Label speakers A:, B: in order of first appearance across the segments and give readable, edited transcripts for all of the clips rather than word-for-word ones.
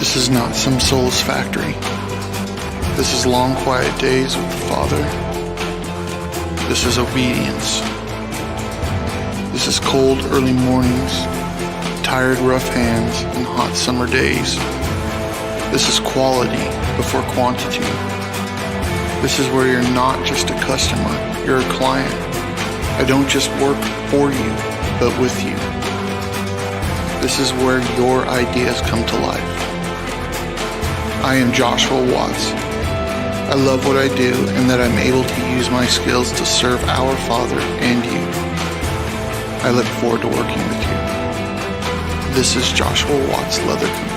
A: This is not some soulless factory. This is long, quiet days with the Father. This is obedience. This is cold, early mornings, tired, rough hands, and hot summer days. This is quality before quantity. This is where you're not just a customer, you're a client. I don't just work for you, but with you. This is where your ideas come to life. I am Joshua Watts. I love what I do and that I'm able to use my skills to serve our Father and you. I look forward to working with you. This is Joshua Watts Leather Company.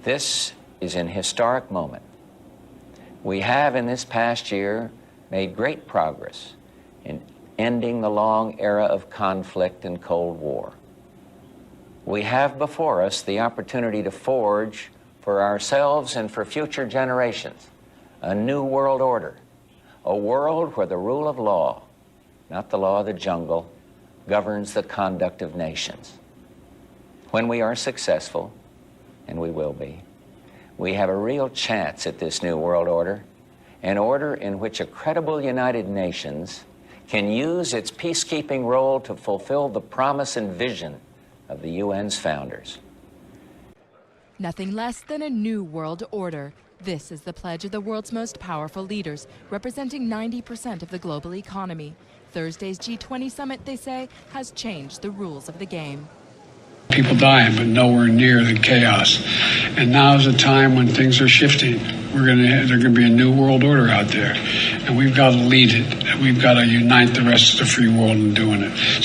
B: This is an historic moment. We have in this past year made great progress in ending the long era of conflict and Cold War. We have before us the opportunity to forge for ourselves and for future generations a new world order, a world where the rule of law, not the law of the jungle, governs the conduct of nations. When we are successful, and we will be, we have a real chance at this new world order, an order in which a credible United Nations can use its peacekeeping role to fulfill the promise and vision of the UN's founders.
C: Nothing less than a new world order. This is the pledge of the world's most powerful leaders, representing 90% of the global economy. Thursday's G20 summit, they say, has changed the rules of the game.
D: People dying, but nowhere near the chaos. And now is a time when things are shifting. There's going to be a new world order out there, and we've got to lead it. We've got to unite the rest of the free world in doing it.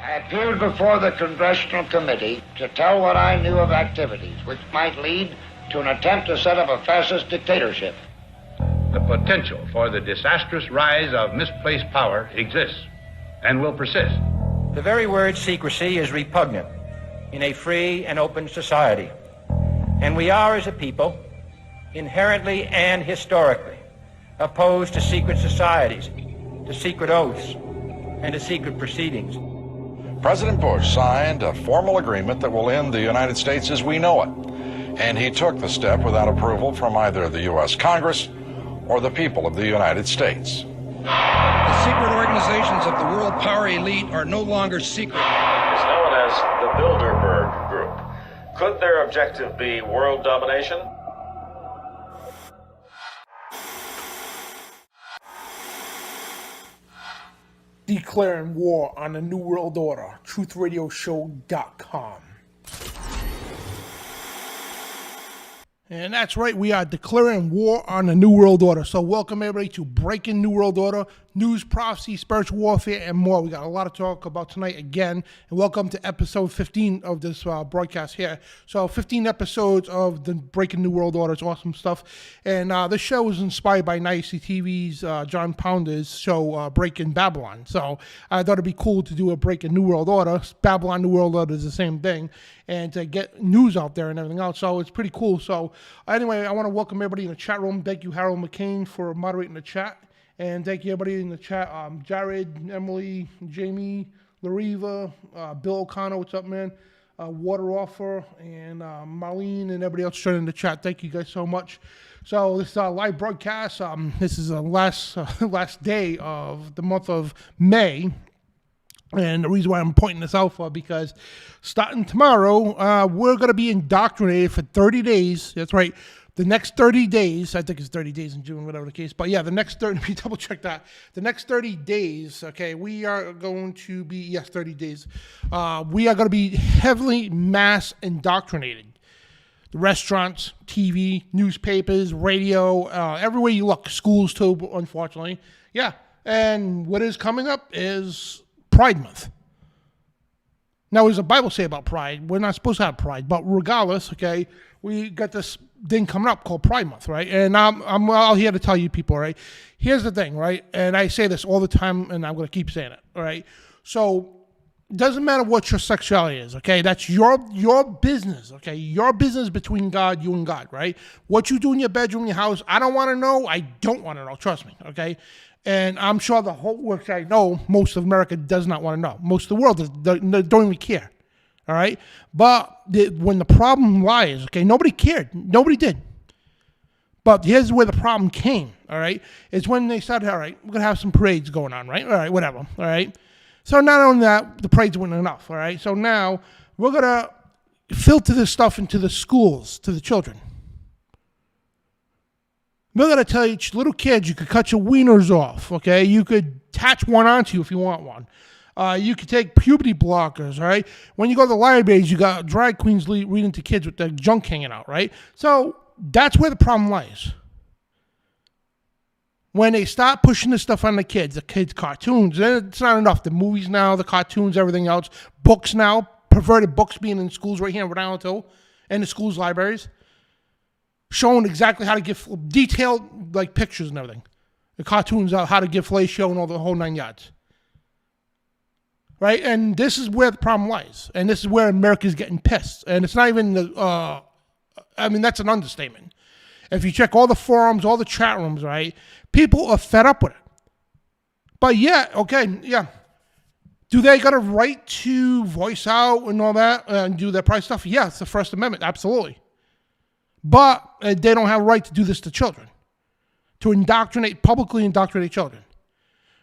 E: I appeared before the Congressional Committee to tell what I knew of activities which might lead to an attempt to set up a fascist dictatorship.
F: The potential for the disastrous rise of misplaced power exists and will persist.
G: The very word secrecy is repugnant in a free and open society. And we are, as a people, inherently and historically opposed to secret societies, to secret oaths, and to secret proceedings.
H: President Bush signed a formal agreement that will end the United States as we know it. And he took the step without approval from either the U.S. Congress or the people of the United States.
I: The secret organizations of the world power elite are no longer secret.
J: It's known as the Bilderberg Group. Could their objective be world domination?
K: Declaring war on the New World Order. TruthRadioShow.com. And that's right, we are declaring war on the New World Order. So welcome everybody to Breaking New World Order, news, prophecy, spiritual warfare, and more. We got a lot to talk about tonight again. And welcome to episode 15 of this broadcast here. So 15 episodes of the Breaking New World Order. It's awesome stuff. And this show was inspired by NYC TV's John Pounder's show, Breaking Babylon. So I thought it'd be cool to do a Breaking New World Order. Babylon, New World Order is the same thing. And to get news out there and everything else. So it's pretty cool. So anyway, I want to welcome everybody in the chat room. Thank you, Harold McCain, for moderating the chat. And thank you, everybody in the chat. Jared, Emily, Jamie, Lariva, Bill O'Connor, what's up, man? Water Offer, and Marlene, and everybody else joining the chat. Thank you guys so much. So this is a live broadcast. This is the last day of the month of May. And the reason why I'm pointing this out for, because starting tomorrow, we're going to be indoctrinated for 30 days. That's right. The next 30 days, I think it's 30 days in June, whatever the case. But yeah, the next 30, let me double check that. The next 30 days, okay, we are going to be, yes, 30 days. We are going to be heavily mass indoctrinated. The restaurants, TV, newspapers, radio, everywhere you look, schools too, unfortunately. Yeah, and what is coming up is Pride Month. Now, what does the Bible say about pride? We're not supposed to have pride, but regardless, okay, we got this thing coming up called Pride Month, right? And I'm all here to tell you people, right? Here's the thing, right? And I say this all the time, and I'm going to keep saying it, all right? So it doesn't matter what your sexuality is, okay? That's your business, okay? Your business between God, you and God, right? What you do in your bedroom, your house, I don't want to know. I don't want to know, trust me, okay? And I'm sure the whole, which I know most of America does not want to know. Most of the world don't even care, all right? But when the problem lies, okay, nobody cared. Nobody did. But here's where the problem came, all right? Is when they started, all right, we're going to have some parades going on, right? All right, whatever, all right? So not only that, the parades weren't enough, all right? So now we're going to filter this stuff into the schools, to the children. We're going to tell each little kids you could cut your wieners off, okay? You could attach one onto you if you want one. You could take puberty blockers, all right? When you go to the libraries, you got drag queens reading to kids with their junk hanging out, right? So that's where the problem lies. When they start pushing this stuff on the kids cartoons, then it's not enough. The movies now, the cartoons, everything else. Books now, perverted books being in schools right here in Rhode Island too, and the schools' libraries. Showing exactly how to give detailed like pictures and everything. The cartoons out how to give fellatio and all the whole 9 yards. Right? And this is where the problem lies. And this is where America's getting pissed. And it's not even that's an understatement. If you check all the forums, all the chat rooms, right, people are fed up with it. But yeah, okay, yeah. Do they got a right to voice out and all that and do their private stuff? Yeah, it's the First Amendment, absolutely. But they don't have a right to do this to children, to publicly indoctrinate children.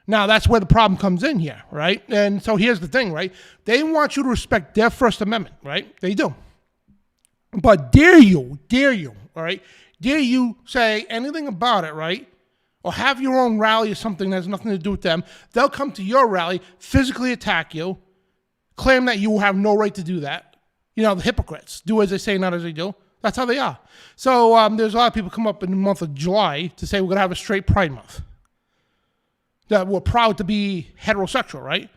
K: Now, that's where the problem comes in here, right? And so here's the thing, right? They want you to respect their First Amendment, right? They do. But dare you, all right? Dare you say anything about it, right? Or have your own rally or something that has nothing to do with them. They'll come to your rally, physically attack you, claim that you have no right to do that. You know, the hypocrites. Do as they say, not as they do. That's how they are. So there's a lot of people come up in the month of July to say we're going to have a straight Pride Month. That we're proud to be heterosexual, right?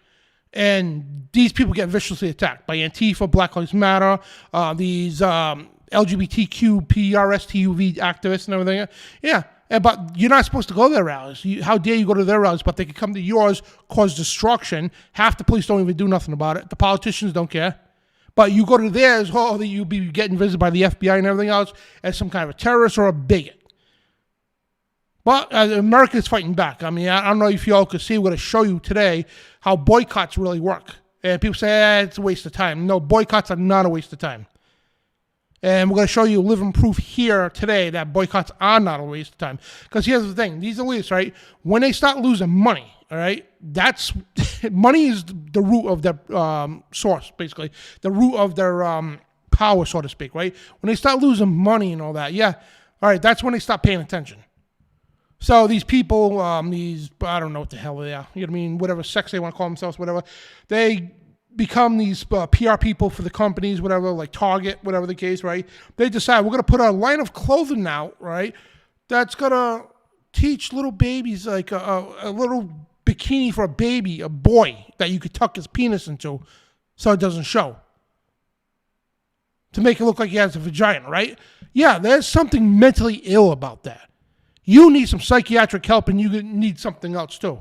K: And these people get viciously attacked by Antifa, Black Lives Matter, these LGBTQ, PRSTUV activists and everything. Yeah, but you're not supposed to go to their rallies. How dare you go to their rallies, but they can come to yours, cause destruction. Half the police don't even do nothing about it. The politicians don't care. But you go to theirs, that you'll be getting visited by the FBI and everything else as some kind of a terrorist or a bigot. But America is fighting back. I mean, I don't know if you all could see. We're going to show you today how boycotts really work. And people say, it's a waste of time. No, boycotts are not a waste of time. And we're going to show you living proof here today that boycotts are not a waste of time. Because here's the thing. These elites, right, when they start losing money, all right, that's money is the root of their source, basically. The root of their power, so to speak, right? When they start losing money and all that, yeah, all right, that's when they stop paying attention. So these people, I don't know what the hell they are. You know what I mean? Whatever sex they want to call themselves, whatever. They become these PR people for the companies, whatever, like Target, whatever the case, right? They decide we're going to put a line of clothing out, right, that's going to teach little babies like a little bikini for a baby, a boy, that you could tuck his penis into so it doesn't show. To make it look like he has a vagina, right? Yeah, there's something mentally ill about that. You need some psychiatric help and you need something else too.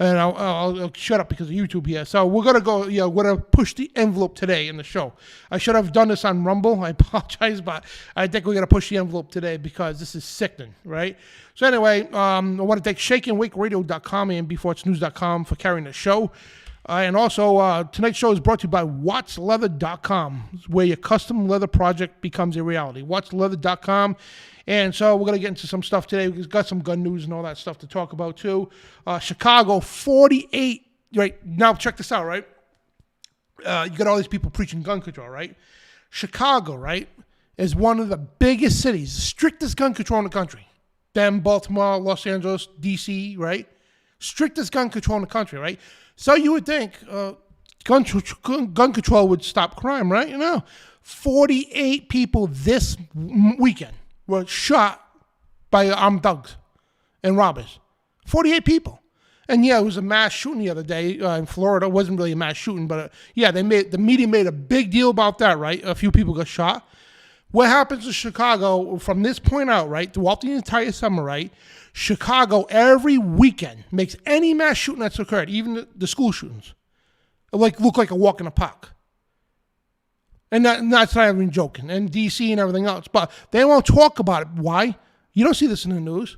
K: And I'll shut up because of YouTube here. So we're going to go, we're going to push the envelope today in the show. I should have done this on Rumble. I apologize, but I think we're going to push the envelope today because this is sickening, right? So anyway, I want to thank ShakeandWakeRadio.com and BeforeIt'sNews.com for carrying the show. And also, tonight's show is brought to you by WattsLeather.com, where your custom leather project becomes a reality. WattsLeather.com. And so we're going to get into some stuff today. We've got some gun news and all that stuff to talk about, too. Chicago, 48. Right, now check this out, right? You got all these people preaching gun control, right? Chicago, right, is one of the biggest cities, the strictest gun control in the country. Then Baltimore, Los Angeles, D.C., right? Strictest gun control in the country, right? So you would think gun control would stop crime, right? You know, 48 people this weekend were shot by armed thugs and robbers. 48 people. And yeah, it was a mass shooting the other day in Florida. It wasn't really a mass shooting, but the media made a big deal about that, right? A few people got shot. What happens in Chicago from this point out, right, throughout the entire summer, right, Chicago every weekend makes any mass shooting that's occurred, even the school shootings, look like a walk in the park. And that's not even joking. And D.C. and everything else. But they won't talk about it. Why? You don't see this in the news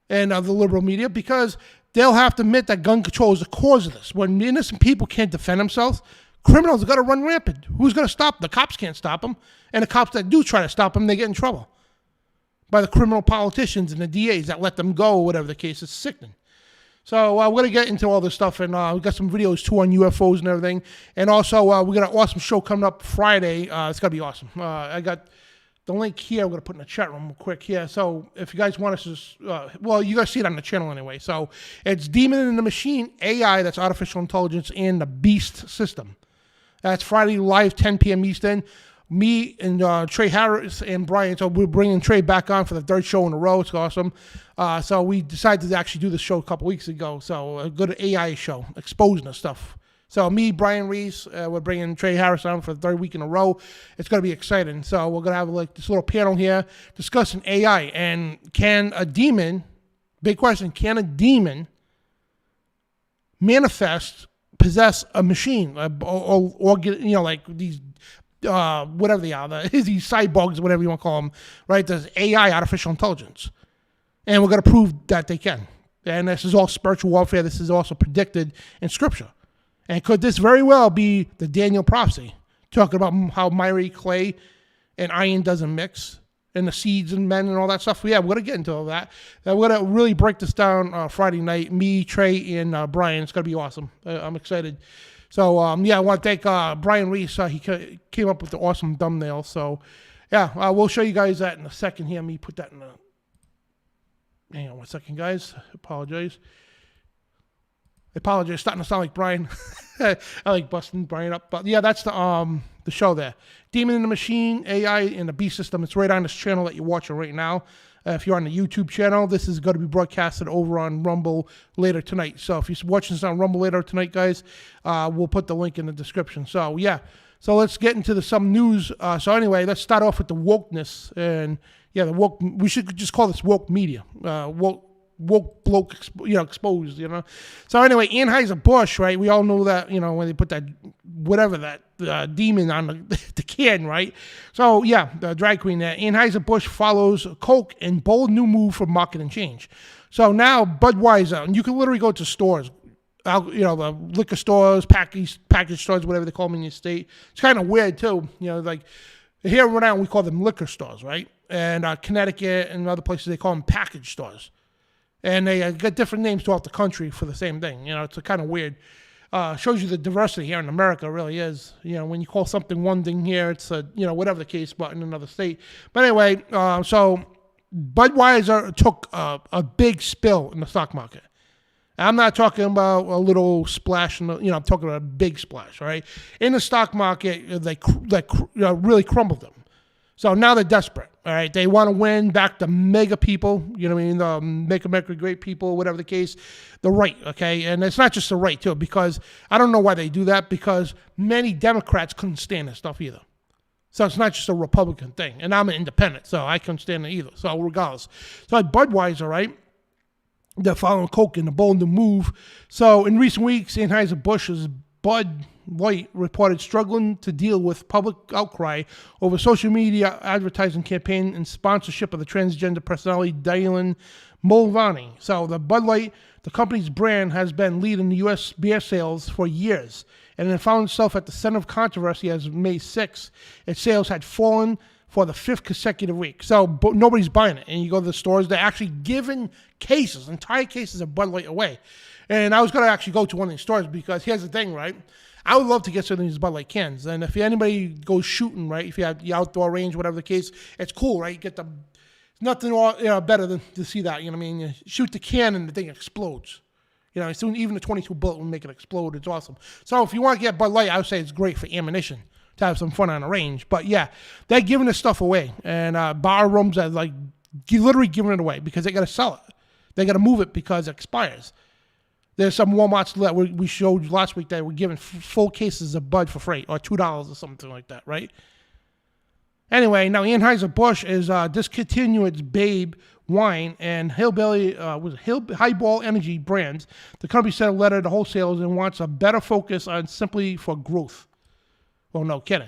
K: and the liberal media, because they'll have to admit that gun control is the cause of this. When innocent people can't defend themselves, criminals are going to run rampant. Who's going to stop them? The cops can't stop them. And the cops that do try to stop them, they get in trouble by the criminal politicians and the DAs that let them go, or whatever the case. It's sickening. So we're going to get into all this stuff, and we've got some videos, too, on UFOs and everything. And also, we got an awesome show coming up Friday. It's going to be awesome. I got the link here. I'm going to put in the chat room real quick here. So if you guys want us to, you guys see it on the channel anyway. So it's Demon in the Machine, AI, that's artificial intelligence, and the Beast system. That's Friday live, 10 p.m. Eastern. Me and Trey Harris and Brian, so we're bringing Trey back on for the third show in a row. It's awesome. So we decided to actually do this show a couple weeks ago. So a good AI show, exposing the stuff. So me, Brian Reese, we're bringing Trey Harris on for the third week in a row. It's going to be exciting. So we're going to have like this little panel here discussing AI. And can a demon, big question, can a demon possess a machine? Or get, like these, whatever they are, these cyborgs, whatever you want to call them, right? There's AI, artificial intelligence. And we're going to prove that they can. And this is all spiritual warfare. This is also predicted in Scripture. And could this very well be the Daniel prophecy, talking about how miry clay and iron doesn't mix, and the seeds and men and all that stuff? Yeah, we're going to get into all that. We're going to really break this down Friday night. Me, Trey, and Brian. It's going to be awesome. I'm excited. So, I want to thank Brian Reese. He came up with the awesome thumbnail. So, we'll show you guys that in a second here. Let me put that in the... Hang on 1 second, guys. Apologize. Starting to sound like Brian. I like busting Brian up. But, that's the show there. Demon in the Machine, AI, and the Beast System. It's right on this channel that you're watching right now. If you're on the YouTube channel, this is going to be broadcasted over on Rumble later tonight. So if you're watching this on Rumble later tonight, guys, we'll put the link in the description. So, So let's get into some news. So anyway, let's start off with the wokeness. And, the woke. We should just call this woke media. Woke bloke, exposed, So anyway, Anheuser-Busch, right? We all know that, when they put that, demon on the can, right? So, the drag queen there. Anheuser-Busch follows Coke in bold new move for marketing change. So now Budweiser, and you can literally go to stores, the liquor stores, package stores, whatever they call them in your state. It's kind of weird, too. Like here in Rhode Island, we call them liquor stores, right? And Connecticut and other places, they call them package stores. And they get different names throughout the country for the same thing. It's kind of weird. Shows you the diversity here in America. It really is. When you call something one thing here, it's whatever the case, but in another state. But anyway, so Budweiser took a big spill in the stock market. I'm not talking about a little splash. I'm talking about a big splash. All right, in the stock market, they really crumbled them. So now they're desperate, all right? They want to win back the mega people, the Make America Great people, whatever the case, the right, okay? And it's not just the right, too, because I don't know why they do that, because many Democrats couldn't stand this stuff either. So it's not just a Republican thing. And I'm an independent, so I couldn't stand it either. So regardless. So at Budweiser, right, they're following Coke in the bold new move. So in recent weeks, Anheuser-Busch's Bud Light reported struggling to deal with public outcry over social media advertising campaign and sponsorship of the transgender personality Dylan Mulvaney. So the Bud Light, the company's brand, has been leading the U.S. beer sales for years, and it found itself at the center of controversy as of May 6th. Its sales had fallen for the 5th consecutive week. So nobody's buying it. And you go to the stores, they're actually giving entire cases of Bud Light away. And I was going to actually go to one of these stores because here's the thing, right? I would love to get some of these Bud Light cans. And if anybody goes shooting, right, if you have the outdoor range, whatever the case, it's cool, right? You get the, nothing better than to see that, You shoot the can and the thing explodes. Soon even the 22 bullet will make it explode. It's awesome. So if you want to get Bud Light, I would say it's great for ammunition to have some fun on the range. But yeah, they're giving this stuff away. And bar rooms are like literally giving it away because they got to sell it. They got to move it because it expires. There's some Walmarts that we showed last week that were giving full cases of Bud for free, or $2 or something like that, right? Anyway, now Anheuser-Busch is discontinuing its Babe wine and Highball Energy brands. The company sent a letter to wholesalers and wants a better focus on simply for growth. Well, no kidding.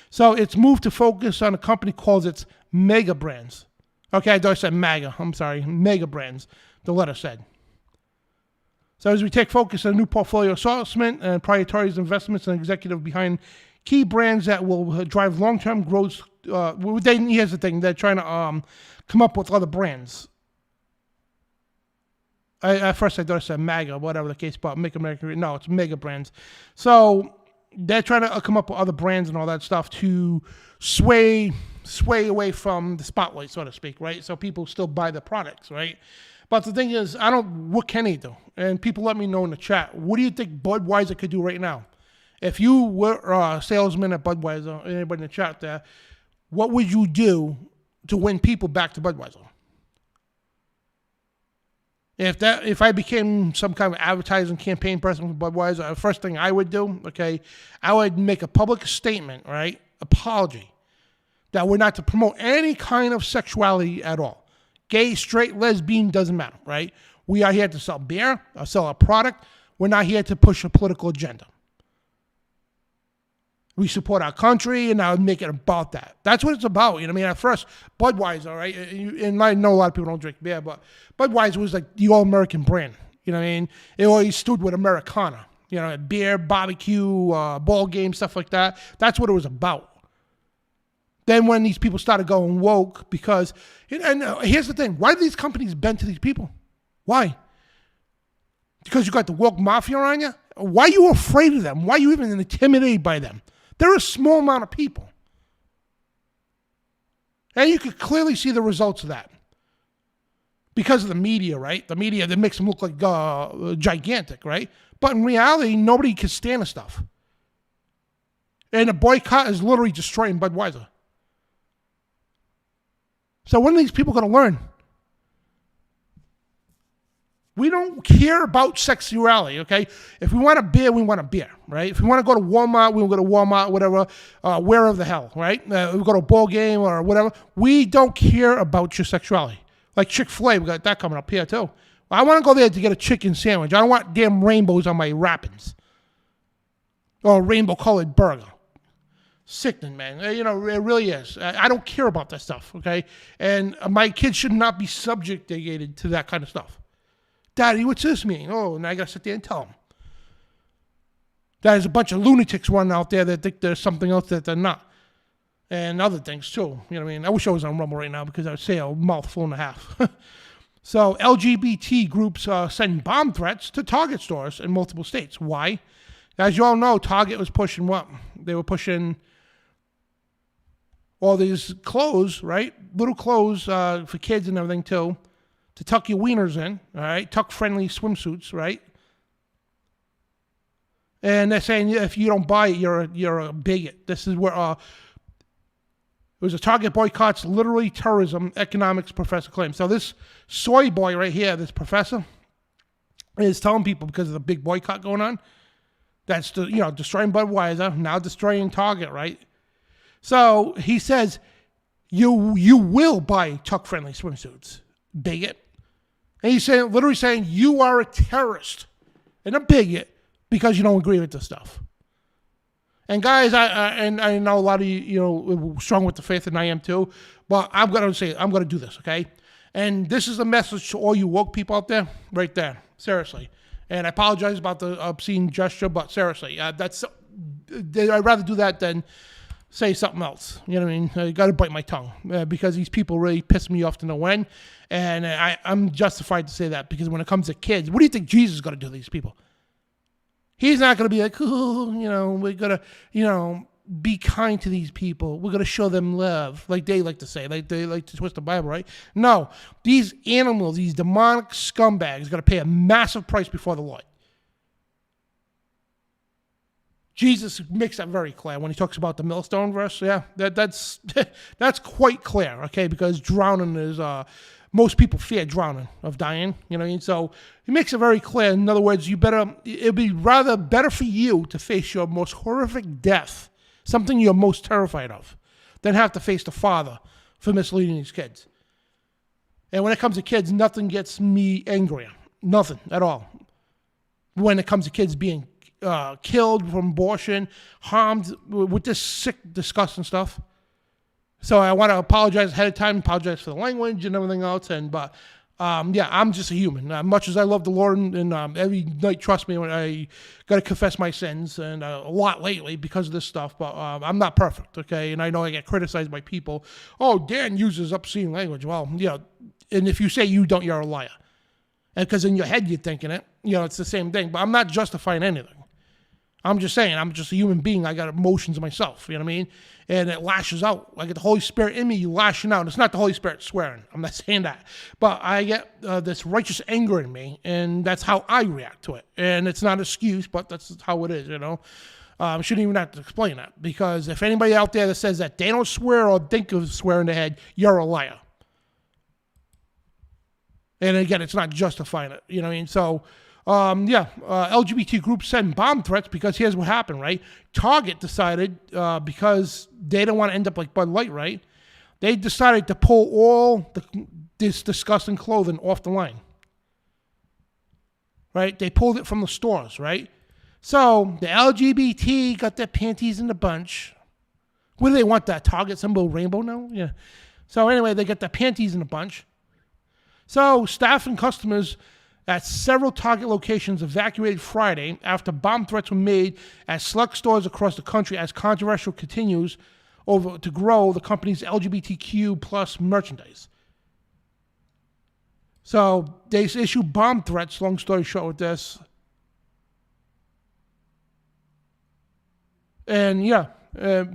K: So it's moved to focus on a company calls its mega brands. Okay, I thought I said MAGA. I'm sorry, mega brands, the letter said. So as we take focus on a new portfolio assortment and prioritize investments and executive behind key brands that will drive long-term growth. Here's the thing. They're trying to come up with other brands. At first I thought I said MAGA, whatever the case, but Make America Great. No, it's mega brands. So they're trying to come up with other brands and all that stuff to sway away from the spotlight, so to speak, right? So people still buy the products, right? But the thing is, what can he do? And people let me know in the chat. What do you think Budweiser could do right now? If you were a salesman at Budweiser, anybody in the chat there, what would you do to win people back to Budweiser? If I became some kind of advertising campaign person for Budweiser, the first thing I would do, okay, I would make a public statement, right, apology, that we're not to promote any kind of sexuality at all. Gay, straight, lesbian, doesn't matter, right? We are here to sell beer or sell a product. We're not here to push a political agenda. We support our country, and I would make it about that. That's what it's about. You know what I mean? At first, Budweiser, right? And I know a lot of people don't drink beer, but Budweiser was like the all-American brand. You know what I mean? It always stood with Americana. You know, beer, barbecue, ball games, stuff like that. That's what it was about. Then when these people started going woke, because, and here's the thing, why do these companies bend to these people? Why? Because you got the woke mafia on you? Why are you afraid of them? Why are you even intimidated by them? They're a small amount of people. And you could clearly see the results of that. Because of the media, right? The media that makes them look like gigantic, right? But in reality, nobody can stand the stuff. And a boycott is literally destroying Budweiser. So when are these people going to learn? We don't care about sexuality, okay? If we want a beer, we want a beer, right? If we want to go to Walmart, we'll go to Walmart, whatever, wherever the hell, right? We go to a ball game or whatever. We don't care about your sexuality. Like Chick-fil-A, we got that coming up here too. I want to go there to get a chicken sandwich. I don't want damn rainbows on my wrappings. Or a rainbow-colored burger. Sickening, man. You know, it really is. I don't care about that stuff, okay? And my kids should not be subjugated to that kind of stuff. Daddy, what's this mean? Oh, and I got to sit there and tell them. There's a bunch of lunatics running out there that think there's something else that they're not. And other things, too. You know what I mean? I wish I was on Rumble right now because I would say a mouthful and a half. So, LGBT groups send bomb threats to Target stores in multiple states. Why? As you all know, Target was pushing what? They were pushing all these clothes, right? Little clothes for kids and everything, too. To tuck your wieners in, all right? Tuck-friendly swimsuits, right? And they're saying if you don't buy it, you're a bigot. This is where it was a Target boycotts, literally terrorism, economics professor claims. So this soy boy right here, this professor, is telling people because of the big boycott going on, that's destroying Budweiser, now destroying Target, right? So he says you will buy tuck-friendly swimsuits, bigot. And he's literally saying you are a terrorist and a bigot because you don't agree with this stuff. And guys, I know a lot of you, strong with the faith, and I am too. But I'm gonna do this, okay? And this is a message to all you woke people out there, right there, seriously. And I apologize about the obscene gesture, but seriously, I'd rather do that than say something else. You know what I mean? I got to bite my tongue because these people really piss me off to no end. And I'm justified to say that because when it comes to kids, what do you think Jesus is going to do to these people? He's not going to be like, we're going to, be kind to these people. We're going to show them love, like they like to say, like they like to twist the Bible, right? No, these animals, these demonic scumbags, are going to pay a massive price before the Lord. Jesus makes that very clear when he talks about the millstone verse. Yeah, that's that's quite clear, okay? Because drowning is most people fear drowning, of dying. You know what I mean? So he makes it very clear. In other words, it'd be rather better for you to face your most horrific death, something you're most terrified of, than have to face the Father for misleading these kids. And when it comes to kids, nothing gets me angrier. Nothing at all. When it comes to kids being killed from abortion, harmed with this sick, disgusting stuff. So I want to apologize ahead of time, apologize for the language and everything else. But I'm just a human. Much as I love the Lord, and every night, trust me, when I got to confess my sins, and a lot lately because of this stuff. But I'm not perfect, okay? And I know I get criticized by people. Oh, Dan uses obscene language. Well, and if you say you don't, you're a liar. And because in your head you're thinking it, it's the same thing. But I'm not justifying anything. I'm just saying, I'm just a human being. I got emotions myself, you know what I mean? And it lashes out. I get the Holy Spirit in me, lashing out. It's not the Holy Spirit swearing. I'm not saying that. But I get this righteous anger in me, and that's how I react to it. And it's not an excuse, but that's how it is, I shouldn't even have to explain that. Because if anybody out there that says that they don't swear or think of swearing in their head, you're a liar. And again, it's not justifying it, you know what I mean? So... LGBT groups send bomb threats because here's what happened, right? Target decided, because they don't want to end up like Bud Light, right? They decided to pull all this disgusting clothing off the line, right? They pulled it from the stores, right? So the LGBT got their panties in a bunch. What do they want, that Target symbol rainbow now? Yeah. So anyway, they got their panties in a bunch. So staff and customers at several Target locations evacuated Friday after bomb threats were made at select stores across the country as controversy continues to grow the company's LGBTQ plus merchandise. So they issued bomb threats, long story short with this. And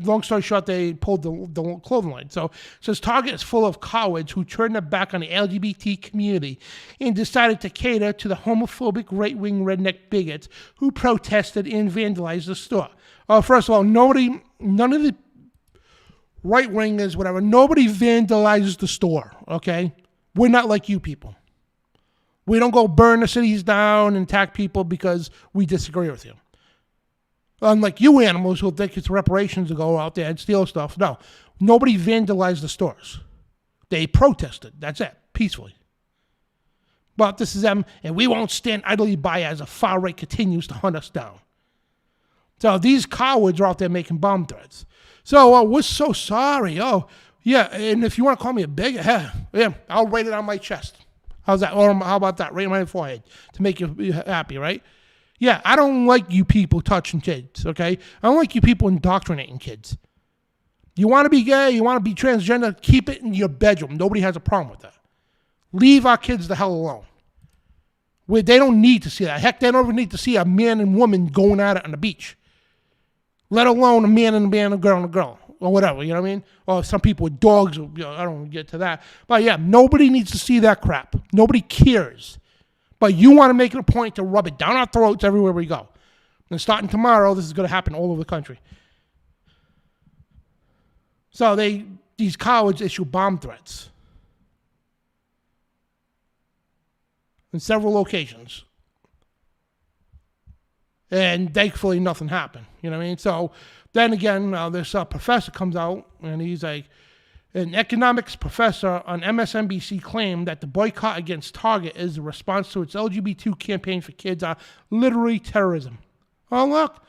K: long story short, they pulled the clothing line. So it says Target is full of cowards who turned their back on the LGBT community and decided to cater to the homophobic right-wing redneck bigots who protested and vandalized the store. First of all, none of the right-wingers, whatever, nobody vandalizes the store, okay? We're not like you people. We don't go burn the cities down and attack people because we disagree with you. Unlike you animals who think it's reparations to go out there and steal stuff. No, nobody vandalized the stores. They protested. That's it, peacefully. But this is them, and we won't stand idly by as the far right continues to hunt us down. So these cowards are out there making bomb threats. So we're so sorry. Oh, yeah, and if you want to call me a bigot, yeah, I'll write it on my chest. How's that? Or how about that? Right on my forehead to make you happy, right? Yeah, I don't like you people touching kids, okay? I don't like you people indoctrinating kids. You want to be gay, you want to be transgender, keep it in your bedroom. Nobody has a problem with that. Leave our kids the hell alone. They don't need to see that. Heck, they don't even need to see a man and woman going at it on the beach. Let alone a man and a girl and a girl, or whatever, you know what I mean? Or some people with dogs, I don't get to that. But yeah, nobody needs to see that crap. Nobody cares. But you want to make it a point to rub it down our throats everywhere we go. And starting tomorrow, this is going to happen all over the country. So these cowards issue bomb threats in several locations. And thankfully, nothing happened. You know what I mean? So then again, this professor comes out, and he's like, an economics professor on MSNBC claimed that the boycott against Target is a response to its LGBT campaign for kids are literally terrorism. Oh, look.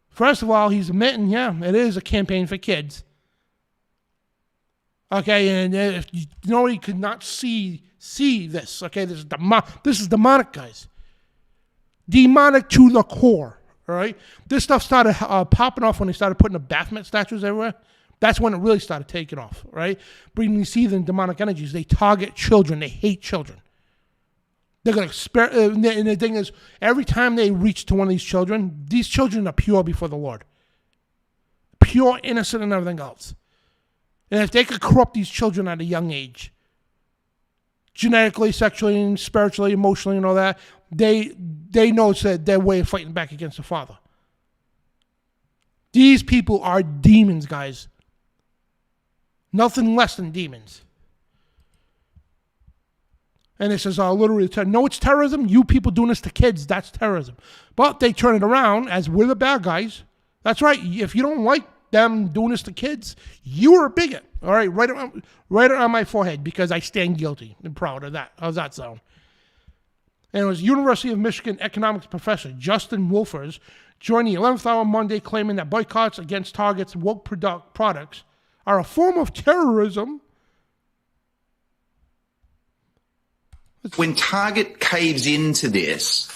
K: First of all, he's admitting, it is a campaign for kids. Okay, and if nobody could not see this, okay, this is demonic, guys. Demonic to the core, all right? This stuff started popping off when they started putting the Baphomet statues everywhere. That's when it really started taking off, right? Bringing these heathen demonic energies. They target children. They hate children. They're going to spare. And the thing is, every time they reach to one of these children are pure before the Lord. Pure, innocent, and everything else. And if they could corrupt these children at a young age, genetically, sexually, and spiritually, emotionally, and all that, they know it's their way of fighting back against the Father. These people are demons, guys. Nothing less than demons. And it says, literally, no, it's terrorism. You people doing this to kids, that's terrorism. But they turn it around as we're the bad guys. That's right. If you don't like them doing this to kids, you're a bigot. All right, right on my forehead, because I stand guilty and proud of that. How's that sound? And it was University of Michigan economics professor Justin Wolfers joined the 11th hour Monday claiming that boycotts against Target's woke products are a form of terrorism.
L: When Target caves into this,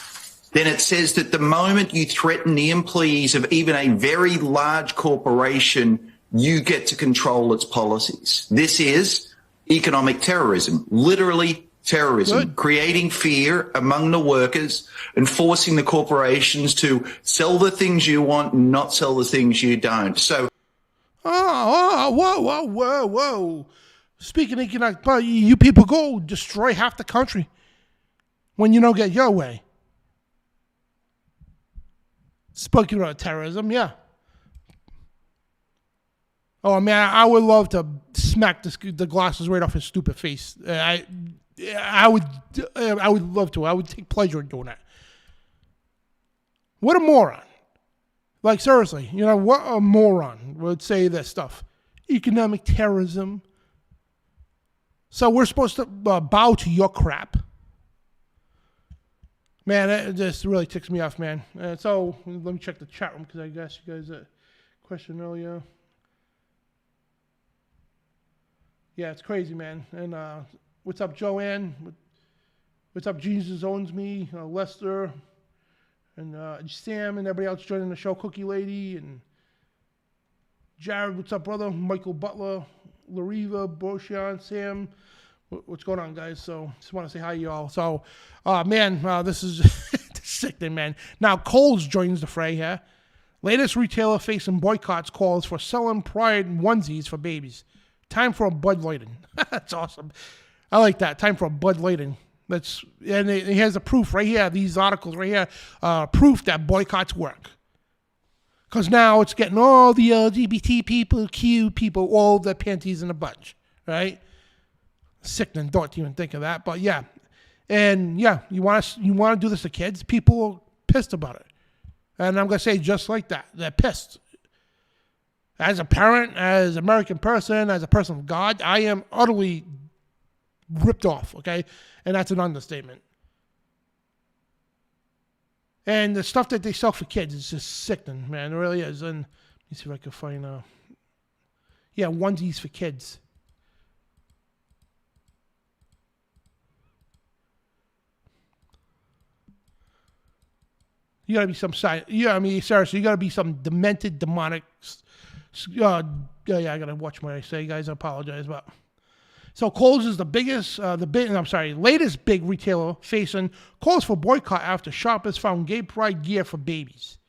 L: then it says that the moment you threaten the employees of even a very large corporation, you get to control its policies. This is economic terrorism, literally terrorism,
K: Good.
L: Creating fear among the workers and forcing the corporations to sell the things you want and not sell the things you don't. So,
K: whoa. Speaking of economic, you people go destroy half the country when you don't get your way. Speaking about terrorism, yeah. Oh man, I would love to smack the glasses right off his stupid face. I would love to. I would take pleasure in doing that. What a moron! Like seriously, what a moron would say this stuff. Economic terrorism. So we're supposed to bow to your crap. Man, it just really ticks me off, man. So let me check the chat room because I guess you guys question earlier. Yeah, it's crazy, man. And what's up, Joanne? What's up, Jesus Owns Me, Lester, and Sam, and everybody else joining the show, Cookie Lady, and Jared, what's up, brother? Michael Butler, Lariva, Boshan, Sam. What's going on, guys? So just want to say hi to you all. So, man, this is sickening, man. Now, Kohl's joins the fray here. Latest retailer facing boycotts calls for selling Pride onesies for babies. Time for a Bud Lighting. That's awesome. I like that. Time for a Bud Lighting. And here's the proof right here. These articles right here, proof that boycotts work. Because now it's getting all the LGBT people, Q people, all the panties in a bunch, right? Sickening thought to even think of that, but yeah. And yeah, you want to do this to kids? People are pissed about it. And I'm going to say just like that. They're pissed. As a parent, as an American person, as a person of God, I am utterly ripped off, okay? And that's an understatement. And the stuff that they sell for kids is just sickening, man. It really is. And let me see if I can find onesies for kids. You gotta be some side. Yeah, I mean, seriously, you gotta be some demented, demonic. I gotta watch what I say, guys. I apologize, but so Kohl's is the latest big retailer facing calls for boycott after shoppers found gay pride gear for babies.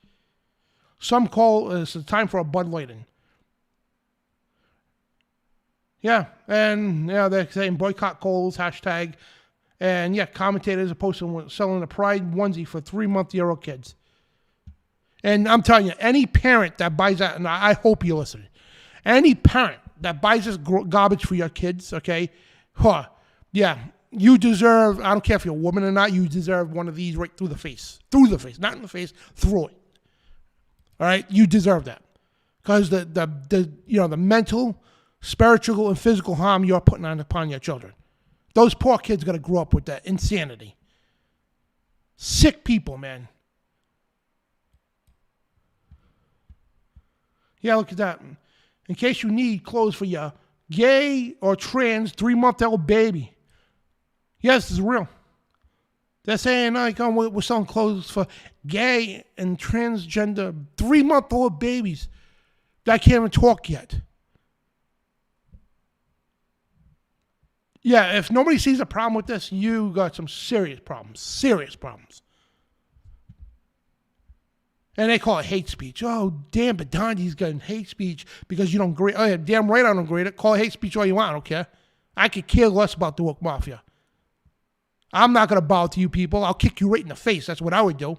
K: Some call it's time for a Bud Lighting. Yeah, and they're saying boycott Kohl's hashtag. And yeah, commentators are posting selling a Pride onesie for 3-month-old kids. And I'm telling you, any parent that buys that, and I hope you're listening, any parent that buys this garbage for your kids, okay, you deserve, I don't care if you're a woman or not, you deserve one of these right through the face. Through the face, not in the face, through it. All right, you deserve that. Because the mental, spiritual, and physical harm you're putting upon your children. Those poor kids got to grow up with that insanity. Sick people, man. Yeah, look at that. In case you need clothes for your gay or trans 3-month-old baby. Yes, this is real. They're saying, we're selling clothes for gay and transgender 3-month-old babies that can't even talk yet. Yeah, if nobody sees a problem with this, you got some serious problems. Serious problems. And they call it hate speech. Oh, damn, Bidondi's got hate speech because you don't agree. Oh, yeah, damn right I don't agree with it. Call it hate speech all you want, I don't care. I could care less about the woke mafia. I'm not going to bow to you people. I'll kick you right in the face. That's what I would do.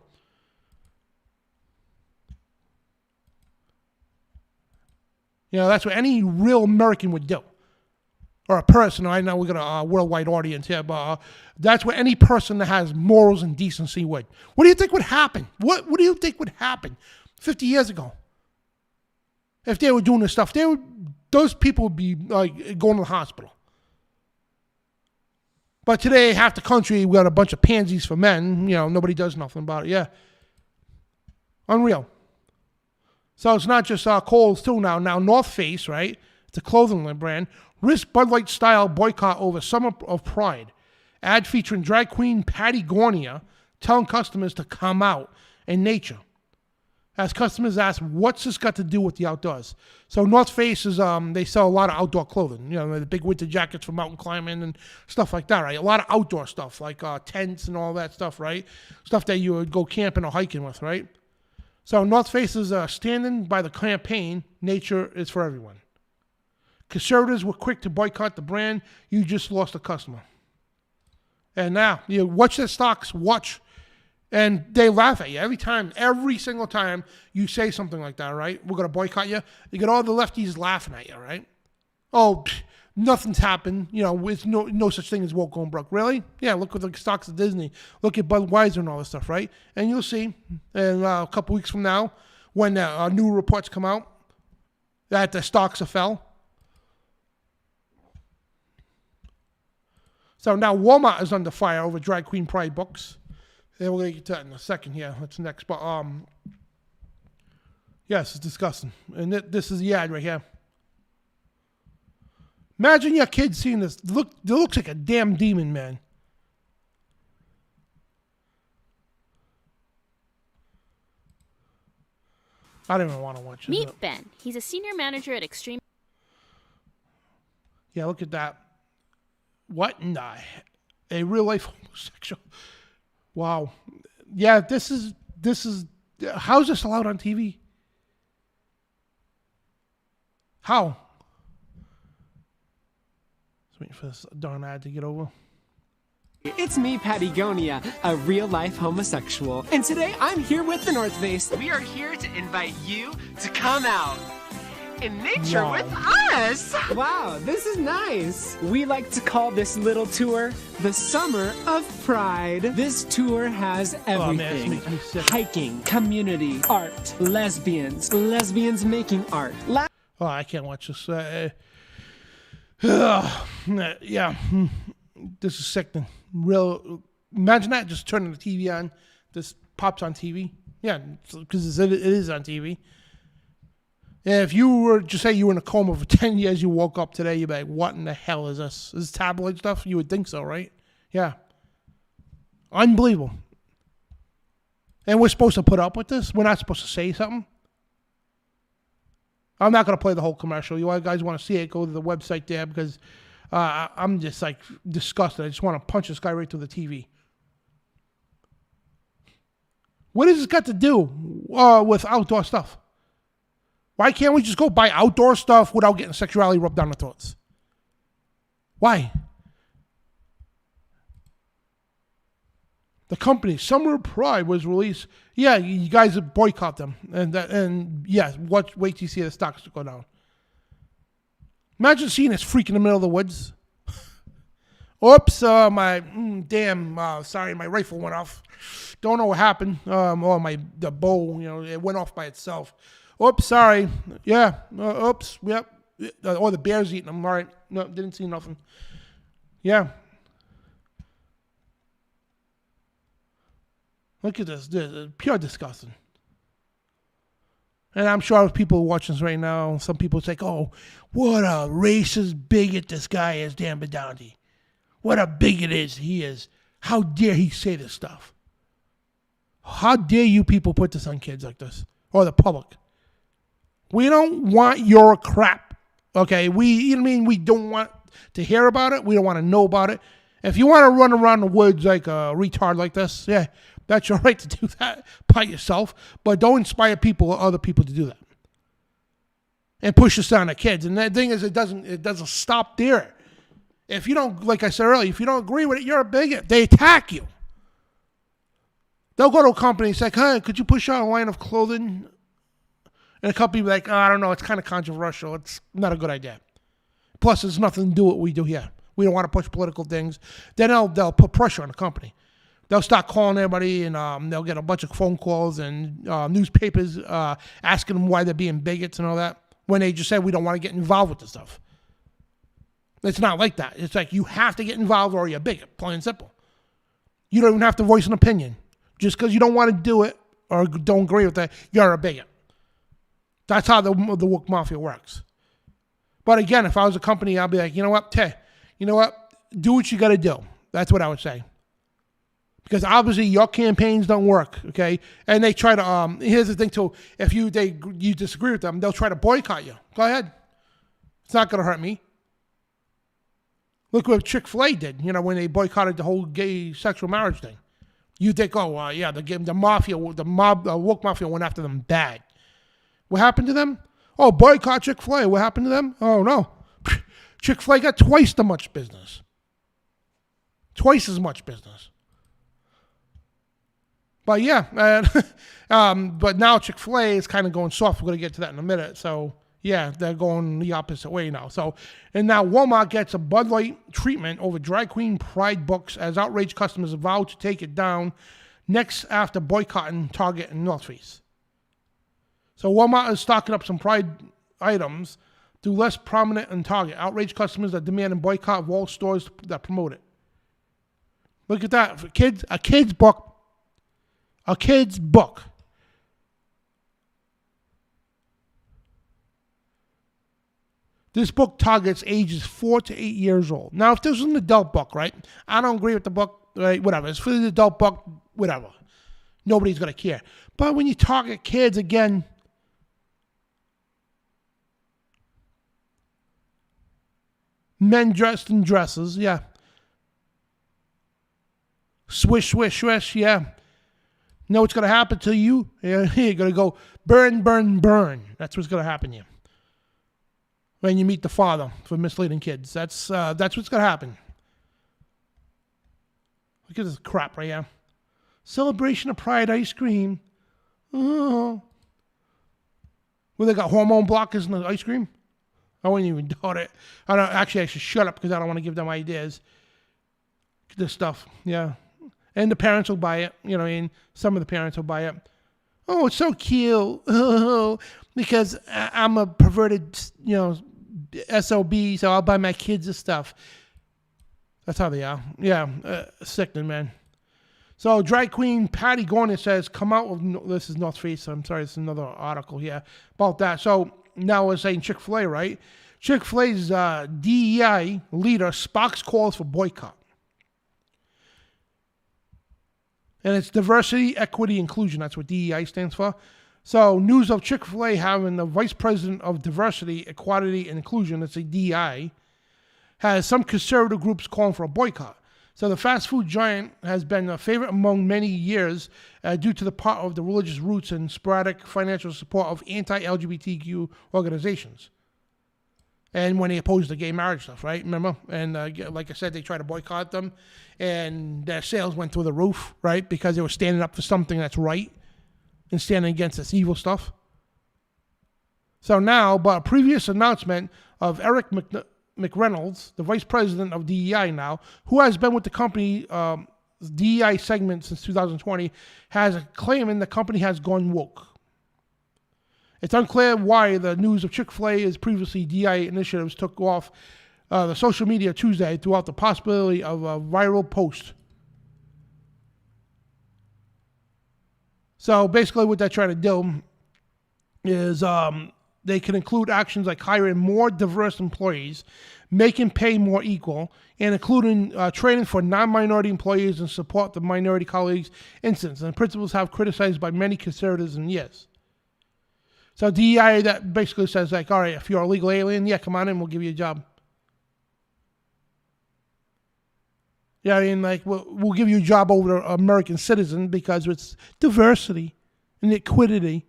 K: You know, that's what any real American would do. Or a person. I know we got a worldwide audience here, but that's what any person that has morals and decency would. What do you think would happen? What do you think would happen 50 years ago? If they were doing this stuff, those people would be like going to the hospital. But today, half the country, we got a bunch of pansies for men. You know, nobody does nothing about it. Yeah. Unreal. So it's not just Kohl's too now. Now North Face, right? It's a clothing brand. Risk Bud Light style boycott over Summer of Pride. Ad featuring drag queen Patty Gornia telling customers to come out in nature. As customers ask, what's this got to do with the outdoors? So North Face is, they sell a lot of outdoor clothing. You know, the big winter jackets for mountain climbing and stuff like that, right? A lot of outdoor stuff, like tents and all that stuff, right? Stuff that you would go camping or hiking with, right? So North Face is standing by the campaign, nature is for everyone. Conservatives were quick to boycott the brand. You just lost a customer. And now, you watch their stocks, and they laugh at you every single time you say something like that, right? We're going to boycott you. You get all the lefties laughing at you, right? Oh, nothing's happened. You know, it's no such thing as woke going broke. Really? Yeah, look at the stocks of Disney. Look at Budweiser and all this stuff, right? And you'll see in a couple weeks from now when new reports come out that the stocks have fell. So now Walmart is under fire over drag queen pride books. And we're going to get to that in a second here. That's next. But, yes, it's disgusting. And this is the ad right here. Imagine your kid seeing this. It looks like a damn demon, man. I don't even want to watch it.
M: Meet Ben. He's a senior manager at Extreme.
K: Yeah, look at that. What in a real life homosexual? Wow. Yeah, this is how is this allowed on TV? How? Just waiting for this darn ad to get over.
N: It's me, Patagonia, a real-life homosexual. And today I'm here with the North Face. We are here to invite you to come out in nature with us. Wow, this is nice. We like to call this little tour the Summer of Pride. This tour has everything.
K: Man, makes me sick.
N: Hiking, community, art, lesbians making art.
K: Oh, I can't watch this. Yeah, this is sickening. Imagine that, just turning the TV on. This pops on TV. Yeah, because it is on TV. Yeah, if you were to say you were in a coma for 10 years, you woke up today, you'd be like, what in the hell is this? Is this tabloid stuff? You would think so, right? Yeah. Unbelievable. And we're supposed to put up with this? We're not supposed to say something? I'm not going to play the whole commercial. You guys want to see it, go to the website there because I'm just like disgusted. I just want to punch this guy right through the TV. What has this got to do with outdoor stuff? Why can't we just go buy outdoor stuff without getting sexuality rubbed down our throats? Why? The company, Summer of Pride, was released. Yeah, you guys boycott them. And yeah, wait till you see the stocks go down. Imagine seeing this freak in the middle of the woods. Oops, sorry, my rifle went off. Don't know what happened. The bow, it went off by itself. Oops, sorry. Yeah. Oops. Yep. Or the bear's eating them. All right. No, didn't see nothing. Yeah. Look at this. This is pure disgusting. And I'm sure people watching this right now, some people say, oh, what a racist bigot this guy is, Dan Bidondi. What a bigot he is. How dare he say this stuff? How dare you people put this on kids like this? Or the public? We don't want your crap, okay? We don't want to hear about it. We don't want to know about it. If you want to run around the woods like a retard like this, yeah, that's your right to do that by yourself. But don't inspire other people to do that. And push this on the kids. And the thing is, it doesn't stop there. If you don't, like I said earlier, if you don't agree with it, you're a bigot. They attack you. They'll go to a company and say, hey, could you push out a line of clothing And a company be like, oh, I don't know, it's kind of controversial. It's not a good idea. Plus, there's nothing to do with what we do here. We don't want to push political things. Then they'll put pressure on the company. They'll start calling everybody, and they'll get a bunch of phone calls and newspapers asking them why they're being bigots and all that, when they just said we don't want to get involved with this stuff. It's not like that. It's like you have to get involved or you're a bigot, plain and simple. You don't even have to voice an opinion. Just because you don't want to do it or don't agree with it, you're a bigot. That's how the woke mafia works. But again, if I was a company, I'd be like, you know what, do what you got to do. That's what I would say. Because obviously your campaigns don't work, okay? And they try to, here's the thing too, if you disagree with them, they'll try to boycott you. Go ahead. It's not going to hurt me. Look what Chick-fil-A did, when they boycotted the whole gay sexual marriage thing. You think, the woke mafia went after them bad. What happened to them? Oh, boycott Chick-fil-A. What happened to them? Oh, no. Chick-fil-A got twice as much business. Twice as much business. But yeah, but now Chick-fil-A is kind of going soft. We're going to get to that in a minute. So yeah, they're going the opposite way now. And now Walmart gets a Bud Light treatment over drag queen pride books as outraged customers vow to take it down next after boycotting Target and North Face. So Walmart is stocking up some pride items to less prominent in Target. Outraged customers are demanding boycott of all stores that promote it. Look at that. For kids, a kid's book. A kid's book. This book targets ages 4 to 8 years old. Now, if this was an adult book, right? I don't agree with the book, right? Whatever. It's for the adult book, whatever. Nobody's going to care. But when you target kids, again, men dressed in dresses, yeah. Swish, swish, swish, yeah. Know what's going to happen to you? You're going to go burn, burn, burn. That's what's going to happen to you when you meet the father for misleading kids. That's what's going to happen. Look at this crap right here. Celebration of Pride ice cream. Oh. Well, they got hormone blockers in the ice cream? I wouldn't even doubt it. I should shut up because I don't want to give them ideas. This stuff, yeah. And the parents will buy it. Some of the parents will buy it. Oh, it's so cute. Oh, because I'm a perverted, SOB, so I'll buy my kids this stuff. That's how they are. Yeah, sickening, man. So drag queen Patty Gornick says, come out with, this is North Face. I'm sorry, it's another article here about that. So now we're saying Chick-fil-A, right? Chick-fil-A's DEI leader sparks calls for boycott. And it's diversity, equity, inclusion. That's what DEI stands for. So news of Chick-fil-A having the vice president of diversity, equality, and inclusion, that's a DEI, has some conservative groups calling for a boycott. So the fast food giant has been a favorite among many years due to the part of the religious roots and sporadic financial support of anti-LGBTQ organizations. And when they opposed the gay marriage stuff, right? Remember? And like I said, they tried to boycott them. And their sales went through the roof, right? Because they were standing up for something that's right and standing against this evil stuff. So now, but a previous announcement of Eric McReynolds, the vice president of DEI now, who has been with the company DEI segment since 2020, has claiming the company has gone woke. It's unclear why the news of Chick-fil-A's previously DEI initiatives took off the social media Tuesday throughout the possibility of a viral post. So basically what they're trying to do is they can include actions like hiring more diverse employees, making pay more equal, and including training for non-minority employees and support the minority colleagues' instance. And principles have criticized by many conservatives in years. So DEI that basically says like, all right, if you're a legal alien, yeah, come on in, we'll give you a job. Yeah, I mean, like, we'll give you a job over an American citizen because it's diversity and equity.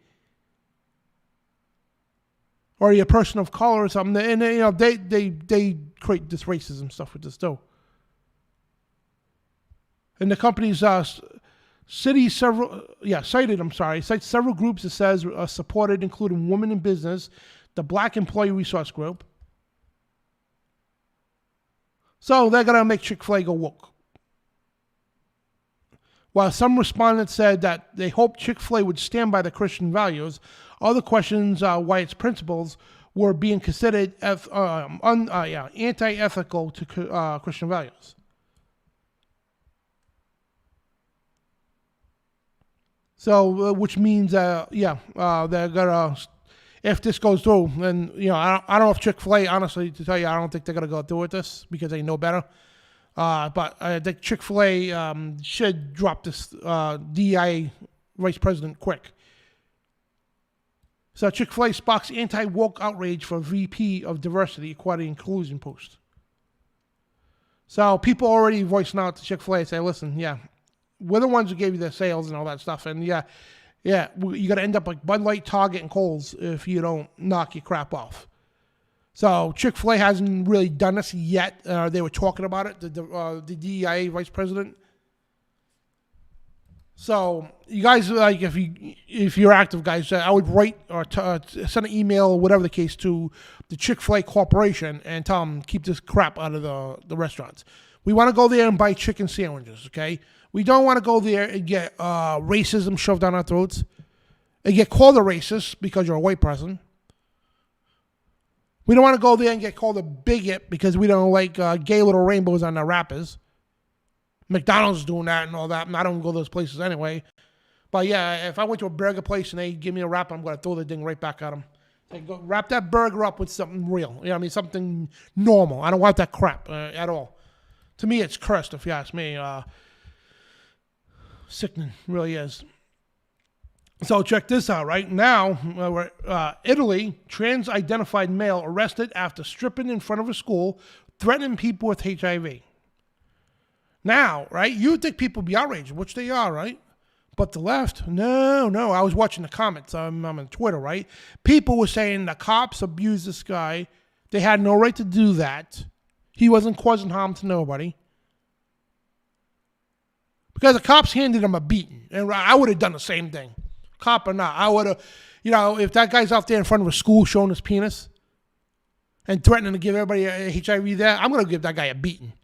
K: Or you're a person of color or something. And, they create this racism stuff with this, too. And the company's cites several groups it says supported, including Women in Business, the Black Employee Resource Group. So they're going to make Chick-fil-A go woke. While some respondents said that they hoped Chick-fil-A would stand by the Christian values, other questions why its principles were being considered anti-ethical to Christian values. So, which means, they're gonna, if this goes through, then I don't know if Chick-fil-A, honestly, to tell you, I don't think they're gonna go through with this because they know better. But I think Chick-fil-A should drop this DEI vice president quick. So Chick-fil-A sparks anti-woke outrage for VP of Diversity, Equality, and Inclusion post. So people already voicing out to Chick-fil-A and say, listen, we're the ones who gave you the sales and all that stuff. And you got to end up like Bud Light, Target, and Kohl's if you don't knock your crap off. So Chick-fil-A hasn't really done this yet. They were talking about it, the DEI vice president. So you guys, like, if you're active, guys, I would write or send an email or whatever the case to the Chick-fil-A Corporation and tell them keep this crap out of the restaurants. We want to go there and buy chicken sandwiches, okay? We don't want to go there and get racism shoved down our throats and get called a racist because you're a white person. We don't want to go there and get called a bigot because we don't like gay little rainbows on our wrappers. McDonald's is doing that and all that, and I don't go to those places anyway. But if I went to a burger place and they give me a wrap, I'm going to throw the thing right back at them. Say, go wrap that burger up with something real. Something normal. I don't want that crap at all. To me, it's cursed, if you ask me. Sickening, really is. So check this out, right? Now, Italy, trans-identified male arrested after stripping in front of a school, threatening people with HIV. Now, right, you would think people would be outraged, which they are, right? But the left, no. I was watching the comments. I'm on Twitter, right? People were saying the cops abused this guy. They had no right to do that. He wasn't causing harm to nobody. Because the cops handed him a beating. And I would have done the same thing. Cop or not. I would have, if that guy's out there in front of a school showing his penis and threatening to give everybody HIV there, I'm going to give that guy a beating.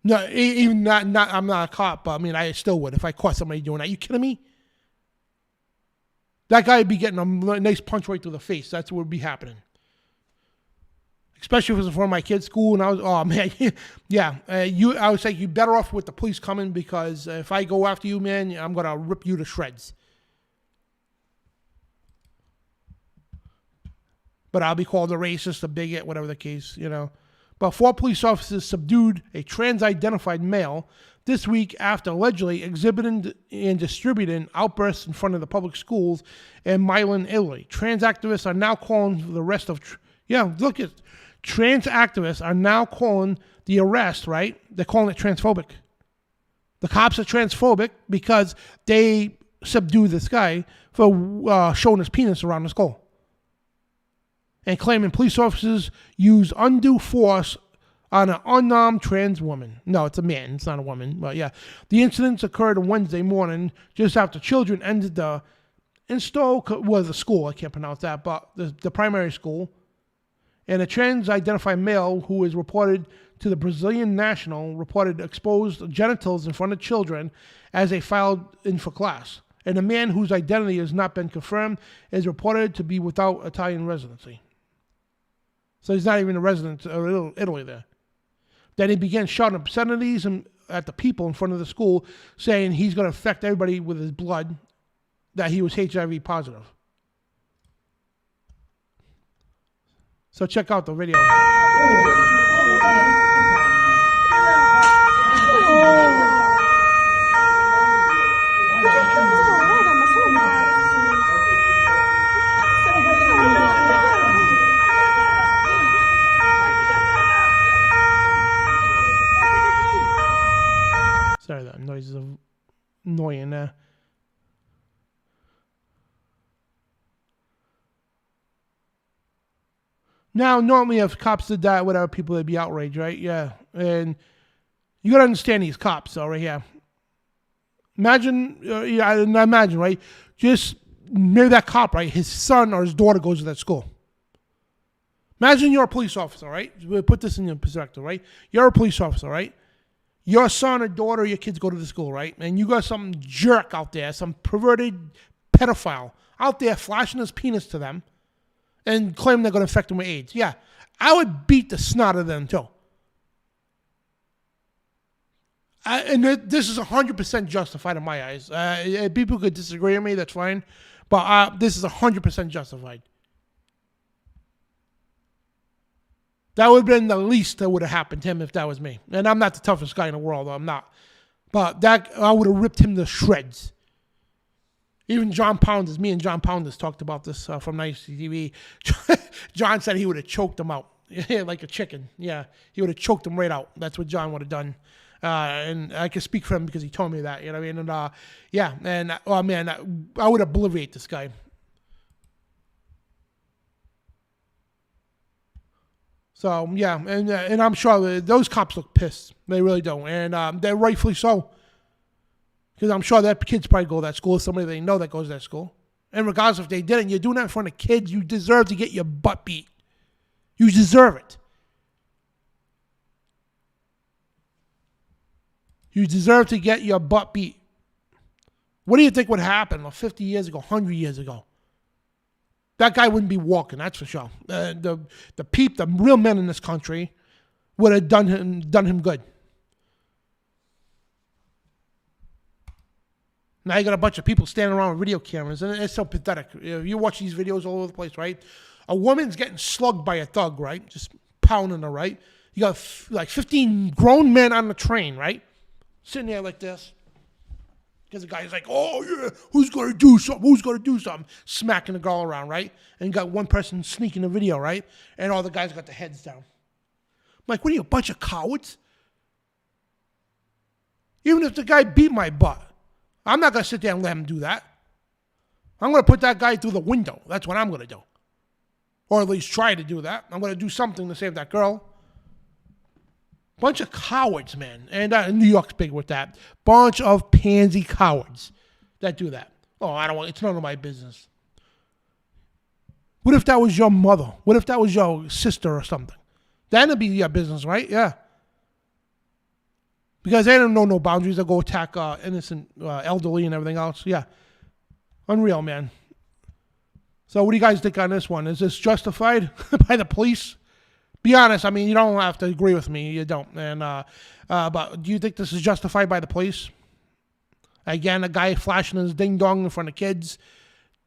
K: No, even not. I'm not a cop, but I still would if I caught somebody doing that. You kidding me? That guy would be getting a nice punch right through the face. That's what would be happening. Especially if it was in front of my kid's school, and I was, oh man, I would say you're better off with the police coming because if I go after you, man, I'm gonna rip you to shreds. But I'll be called a racist, a bigot, whatever the case, But 4 police officers subdued a trans-identified male this week after allegedly exhibiting and distributing outbursts in front of the public schools in Milan, Italy. Trans activists are now calling for the rest of... Trans activists are now calling the arrest, right? They're calling it transphobic. The cops are transphobic because they subdued this guy for showing his penis around the school. And claiming police officers use undue force on an unarmed trans woman. No, it's a man. It's not a woman. But the incidents occurred on Wednesday morning just after children entered the the school. I can't pronounce that, but the primary school. And a trans-identified male who is reported to the Brazilian National reported exposed genitals in front of children as they filed in for class. And a man whose identity has not been confirmed is reported to be without Italian residency. So he's not even a resident of Italy there. Then he began shouting obscenities at the people in front of the school, saying he's going to affect everybody with his blood, that he was HIV positive. So check out the video. Sorry, that noise is annoying there. Now, normally if cops did that, whatever, people would be outraged, right? Yeah. And you got to understand these cops, right here. Imagine, imagine, right? Just maybe that cop, right? His son or his daughter goes to that school. Imagine you're a police officer, right? We'll put this in your perspective, right? You're a police officer, right? Your son or daughter, your kids go to the school, right? And you got some jerk out there, some perverted pedophile out there flashing his penis to them and claiming they're going to infect them with AIDS. Yeah, I would beat the snot of them too. And this is 100% justified in my eyes. People could disagree with me, that's fine. But this is 100% justified. That would have been the least that would have happened to him if that was me. And I'm not the toughest guy in the world, I'm not. But that I would have ripped him to shreds. Even John Pounders, me and John Pounders talked about this from Nice TV. John said he would have choked him out, like a chicken. Yeah, he would have choked him right out. That's what John would have done. And I can speak for him because he told me that, you know what I mean? And yeah, and oh man, I would obliterate this guy. So yeah, and I'm sure those cops look pissed. They really do, and they're rightfully so. Because I'm sure that kids probably go to that school, somebody they know that goes to that school. And regardless if they didn't, you're doing that in front of kids, you deserve to get your butt beat. You deserve it. You deserve to get your butt beat. What do you think would happen 50 years ago, 100 years ago? That guy wouldn't be walking, that's for sure. The real men in this country would have done him good. Now you got a bunch of people standing around with video cameras, and it's so pathetic. You watch these videos all over the place, right? A woman's getting slugged by a thug, right? Just pounding her, right? You got like 15 grown men on the train, right? Sitting there like this. Because the guy's like, oh yeah, who's going to do something? Who's going to do something? Smacking the girl around, right? And you got one person sneaking the video, right? And all the guys got their heads down. I'm like, what are you, a bunch of cowards? Even if the guy beat my butt, I'm not going to sit there and let him do that. I'm going to put that guy through the window. That's what I'm going to do. Or at least try to do that. I'm going to do something to save that girl. Bunch of cowards, man. And New York's big with that. Bunch of pansy cowards that do that. Oh, it's none of my business. What if that was your mother? What if that was your sister or something? That'd be your business, right? Yeah. Because they don't know no boundaries. They'll go attack innocent elderly and everything else. Yeah. Unreal, man. So what do you guys think on this one? Is this justified by the police? Be honest. I mean, you don't have to agree with me. You don't. And but do you think this is justified by the police? Again, a guy flashing his ding-dong in front of kids,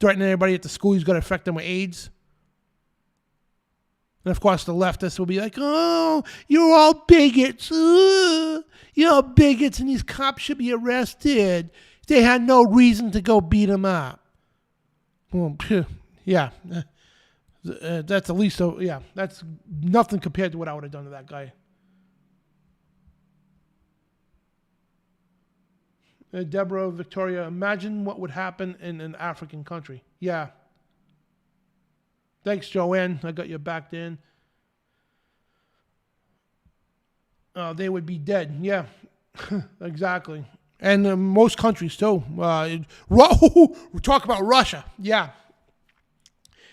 K: threatening everybody at the school he's going to infect them with AIDS. And of course, the leftists will be like, oh, you're all bigots. You're all bigots, and these cops should be arrested. They had no reason to go beat him up. Well, yeah. That's at least, yeah, that's nothing compared to what I would have done to that guy. Deborah, Victoria, imagine what would happen in an African country. Yeah. Thanks, Joanne. I got you back in. They would be dead. Yeah, exactly. And most countries, too. Talk about Russia. Yeah.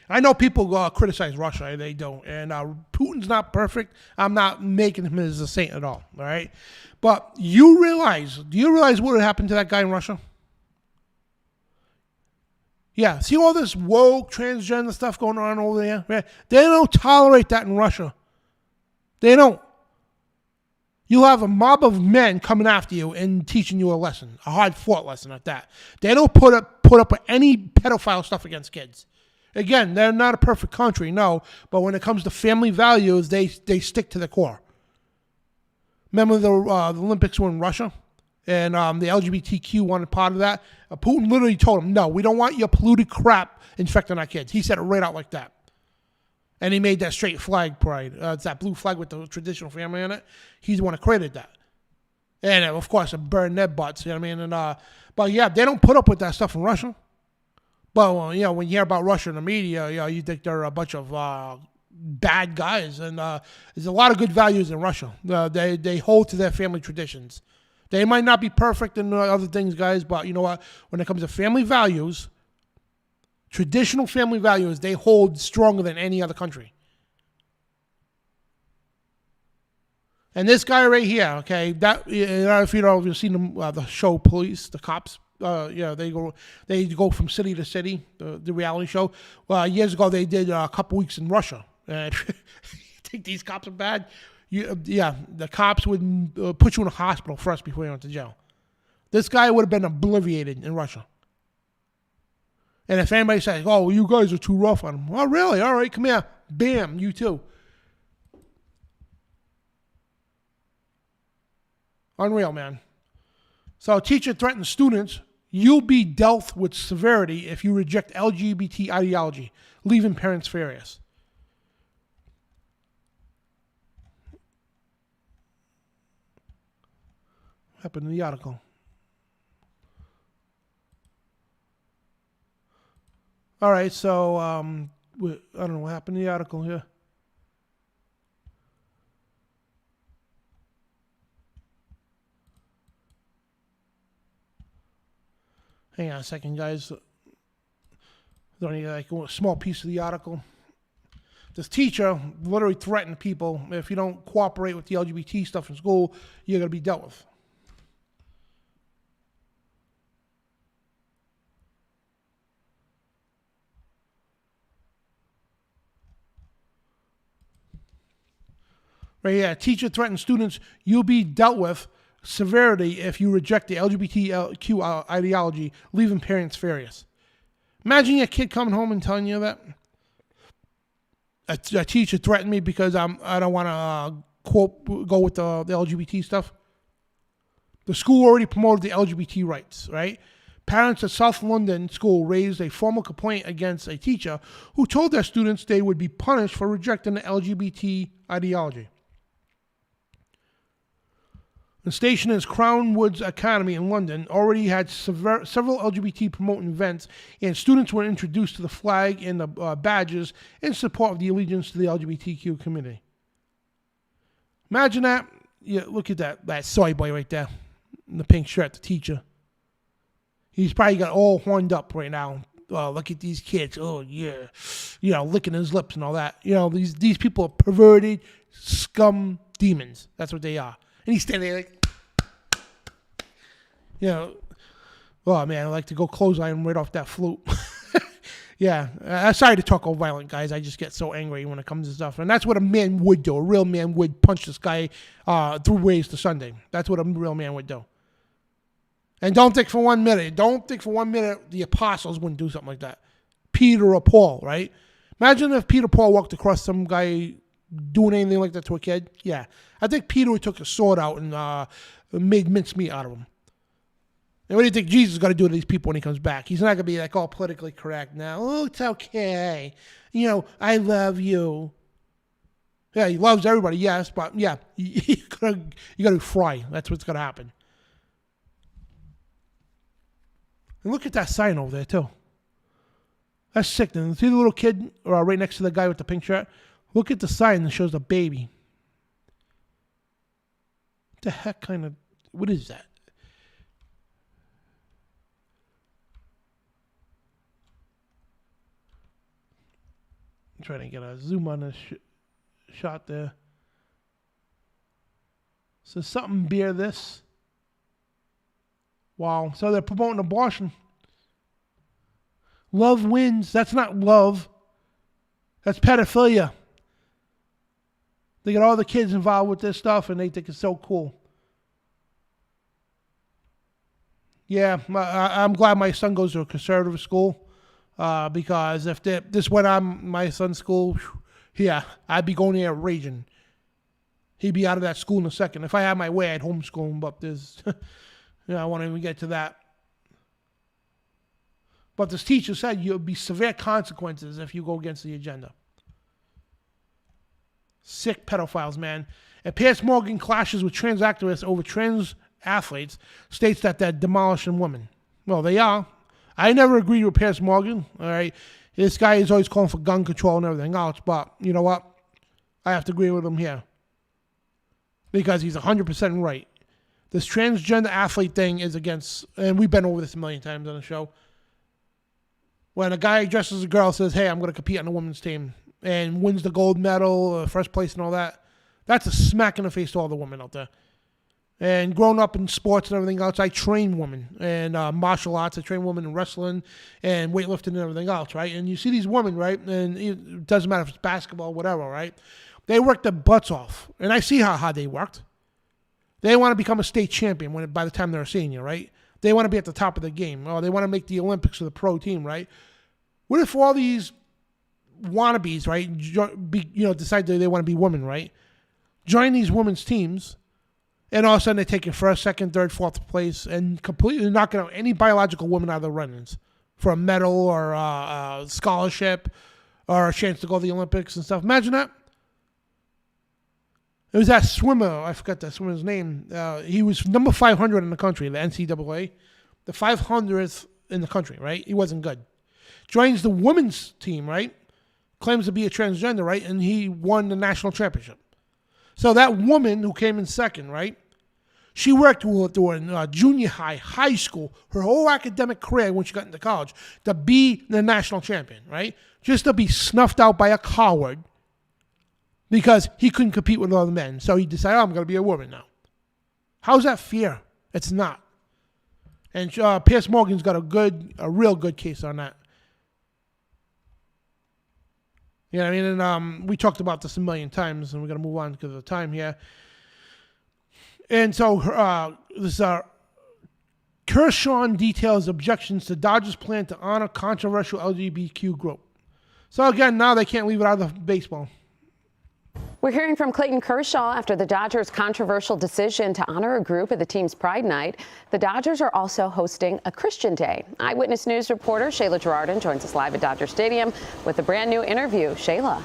K: I know people criticize Russia. They don't. And Putin's not perfect. I'm not making him as a saint at all. All right? But do you realize what would happen to that guy in Russia? Yeah, see all this woke, transgender stuff going on over there? Right? They don't tolerate that in Russia. They don't. You'll have a mob of men coming after you and teaching you a lesson, a hard-fought lesson at that. They don't put up with any pedophile stuff against kids. Again, they're not a perfect country, no, but when it comes to family values, they stick to the core. Remember the Olympics were in Russia? And the LGBTQ wanted part of that. Putin literally told him, no, we don't want your polluted crap infecting our kids. He said it right out like that. And he made that straight flag pride. It's that blue flag with the traditional family in it. He's the one who created that. And, of course, it burned their butts, you know what I mean? And but, yeah, they don't put up with that stuff in Russia. But, when you hear about Russia in the media, you think they're a bunch of bad guys. And there's a lot of good values in Russia. They hold to their family traditions. They might not be perfect in other things, guys, but you know what? When it comes to family values, traditional family values, they hold stronger than any other country. And this guy right here, okay, that if you've seen the show Police, the cops, they go from city to city, the reality show. Years ago, they did a couple weeks in Russia. You think these cops are bad? The cops would put you in a hospital first before you went to jail. This guy would have been obliterated in Russia. And if anybody says, "Oh, you guys are too rough on him," "Oh, really? All right, come here." Bam, you too. Unreal, man. So, teacher threatens students, "You'll be dealt with severity if you reject LGBT ideology, leaving parents furious." What happened in the article? All right, so I don't know what happened in the article here. Hang on a second, guys. There's only like a small piece of the article. This teacher literally threatened people, if you don't cooperate with the LGBT stuff in school, you're going to be dealt with. Right here, teacher threatens students, "You'll be dealt with severity if you reject the LGBTQ ideology, leaving parents furious." Imagine your kid coming home and telling you that. A teacher threatened me because I don't want to go with the LGBT stuff. The school already promoted the LGBT rights, right? Parents at South London School raised a formal complaint against a teacher who told their students they would be punished for rejecting the LGBT ideology. The station is Crown Woods Academy in London already had several LGBT promoting events, and students were introduced to the flag and the badges in support of the allegiance to the LGBTQ community. Imagine that. Yeah, look at that soy boy right there in the pink shirt, the teacher. He's probably got all horned up right now. Oh, look at these kids. Oh, yeah. Licking his lips and all that. These people are perverted scum demons. That's what they are. And he's standing there like, oh man, I like to go clothesline right off that flute. Yeah, I'm sorry to talk all violent, guys. I just get so angry when it comes to stuff. And that's what a man would do. A real man would punch this guy through ways to Sunday. That's what a real man would do. And don't think for 1 minute the apostles wouldn't do something like that. Peter or Paul, right? Imagine if Peter Paul walked across some guy doing anything like that to a kid. Yeah. I think Peter took a sword out and made mincemeat out of him. And what do you think Jesus is going to do to these people when he comes back? He's not going to be like all politically correct now. "Oh, it's okay. I love you." Yeah, he loves everybody, yes, but yeah, you got to fry. That's what's going to happen. And look at that sign over there, too. That's sickening. See the little kid right next to the guy with the pink shirt? Look at the sign that shows the baby. What the heck what is that? I'm trying to get a zoom on this shot there. So something beer this. Wow. So they're promoting abortion. Love wins. That's not love. That's pedophilia. They get all the kids involved with this stuff, and they think it's so cool. Yeah, I'm glad my son goes to a conservative school because if this went on my son's school, yeah, I'd be going there raging. He'd be out of that school in a second. If I had my way, I'd homeschool him, but there's, I won't even get to that. But this teacher said you'll be severe consequences if you go against the agenda. Sick pedophiles, man. And Piers Morgan clashes with trans activists over trans athletes, states that they're demolishing women. Well, they are. I never agreed with Piers Morgan, all right? This guy is always calling for gun control and everything else, but you know what? I have to agree with him here. Because he's 100% right. This transgender athlete thing is against, and we've been over this a million times on the show. When a guy dresses as a girl says, hey, I'm going to compete on the women's team and wins the gold medal, first place and all that, that's a smack in the face to all the women out there. And growing up in sports and everything else, I train women and martial arts. I train women in wrestling and weightlifting and everything else, right? And you see these women, right? And it doesn't matter if it's basketball or whatever, right? They work their butts off. And I see how hard they worked. They want to become a state champion by the time they're a senior, right? They want to be at the top of the game. Or they want to make the Olympics for the pro team, right? What if all these wannabes, right, decide that they want to be women, right? Join these women's teams, and all of a sudden they're taking first, second, third, fourth place and completely knocking out any biological woman out of the run-ins for a medal or a scholarship or a chance to go to the Olympics and stuff. Imagine that. It was that swimmer, I forgot that swimmer's name. He was number 500 in the country, the NCAA. The 500th in the country, right? He wasn't good. Joins the women's team, right? Claims to be a transgender, right? And he won the national championship. So that woman who came in second, right? She worked through junior high, high school, her whole academic career when she got into college to be the national champion, right? Just to be snuffed out by a coward because he couldn't compete with other men. So he decided, I'm going to be a woman now. How's that fair? It's not. And Piers Morgan's got a real good case on that. You know what I mean? And we talked about this a million times, and we're going to move on because of the time here. And so this Kershaw details objections to Dodgers' plan to honor controversial LGBTQ group. So again, now they can't leave it out of the baseball.
O: We're hearing from Clayton Kershaw after the Dodgers' controversial decision to honor a group at the team's Pride Night. The Dodgers are also hosting a Christian Day. Eyewitness News reporter Shayla Girardin joins us live at Dodger Stadium with a brand new interview. Shayla.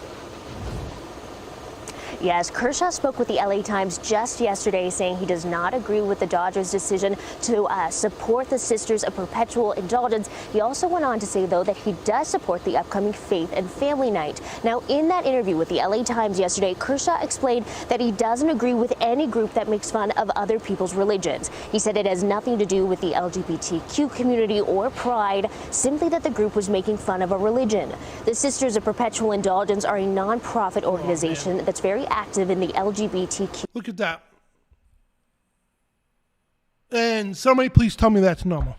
M: Yes, Kershaw spoke with the LA Times just yesterday saying he does not agree with the Dodgers' decision to support the Sisters of Perpetual Indulgence. He also went on to say, though, that he does support the upcoming Faith and Family Night. Now, in that interview with the LA Times yesterday, Kershaw explained that he doesn't agree with any group that makes fun of other people's religions. He said it has nothing to do with the LGBTQ community or pride, simply that the group was making fun of a religion. The Sisters of Perpetual Indulgence are a non-profit organization that's very active in the LGBTQ.
K: Look at that. And somebody please tell me that's normal.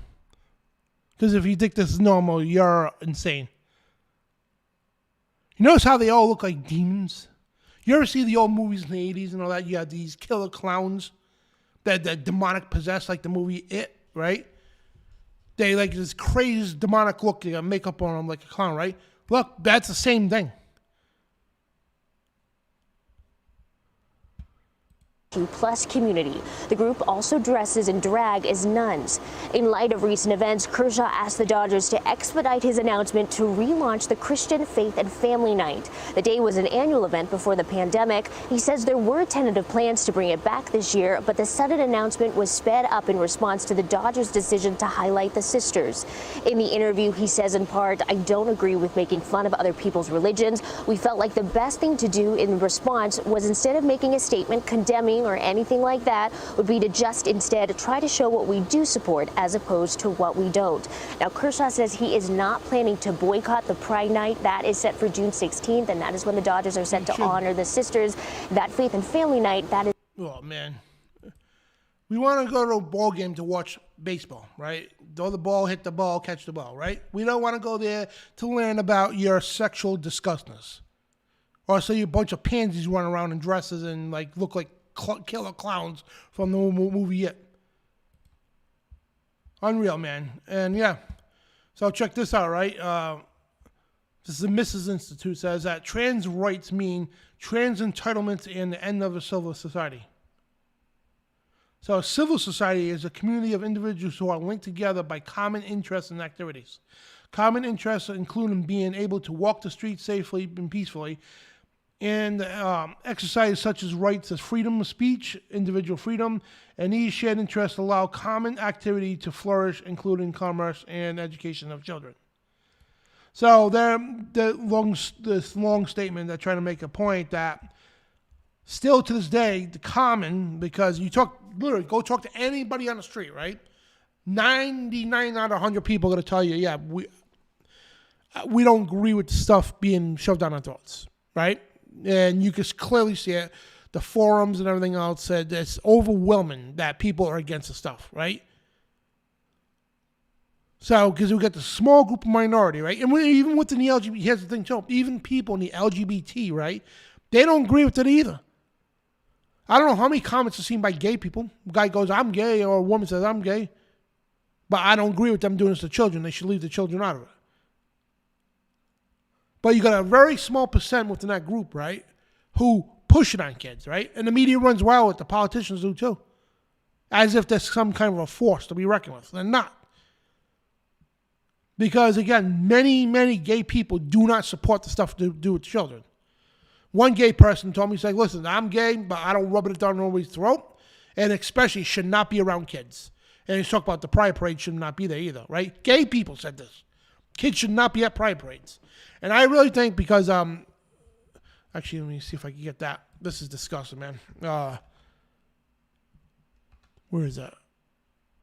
K: Because if you think this is normal, you're insane. You notice how they all look like demons? You ever see the old movies in the 80s and all that? You had these killer clowns that demonic possessed, like the movie It, right? They like this crazy demonic look. They got makeup on them like a clown, right? Look, that's the same thing.
M: Plus community. The group also dresses in drag as nuns. In light of recent events, Kershaw asked the Dodgers to expedite his announcement to relaunch the Christian Faith and Family Night. The day was an annual event before the pandemic. He says there were tentative plans to bring it back this year, but the sudden announcement was sped up in response to the Dodgers' decision to highlight the sisters. In the interview, he says in part, I don't agree with making fun of other people's religions. We felt like the best thing to do in response was, instead of making a statement condemning or anything like that, would be to just instead try to show what we do support as opposed to what we don't. Now, Kershaw says he is not planning to boycott the Pride Night. That is set for June 16th, and that is when the Dodgers are set to honor the sisters. That Faith and Family Night, that is...
K: Oh, man. We want to go to a ball game to watch baseball, right? Throw the ball, hit the ball, catch the ball, right? We don't want to go there to learn about your sexual disgustness. Or so you a bunch of pansies run around in dresses and like look like killer clowns from the movie It. Unreal, man. And yeah, so check this out, right? This is the Mrs. Institute says that trans rights mean trans entitlements and the end of a civil society. So a civil society is a community of individuals who are linked together by common interests and activities. Common interests include being able to walk the streets safely and peacefully, and exercise such as rights as freedom of speech, individual freedom, and these shared interests allow common activity to flourish, including commerce and education of children. So this long statement, they're trying to make a point that still to this day, the common, because you talk literally, go talk to anybody on the street, right? 99 out of 100 people are going to tell you, yeah, we don't agree with the stuff being shoved down our throats, right? And you can clearly see it. The forums and everything else said it's overwhelming that people are against the stuff, right? So, because we got the small group of minority, right? And even within the LGBT, here's the thing too, even people in the LGBT, right? They don't agree with it either. I don't know how many comments are seen by gay people. A guy goes, I'm gay, or a woman says, I'm gay. But I don't agree with them doing this to children. They should leave the children out of it. But you got a very small percent within that group, right, who push it on kids, right? And the media runs wild with it. The politicians do too. As if there's some kind of a force to be reckoned with. They're not. Because, again, many, many gay people do not support the stuff to do with children. One gay person told me, he's like, listen, I'm gay, but I don't rub it down nobody's throat, and especially should not be around kids. And he's talking about the pride parade should not be there either, right? Gay people said this. Kids should not be at pride parades. And I really think because, actually, let me see if I can get that. This is disgusting, man. Where is that?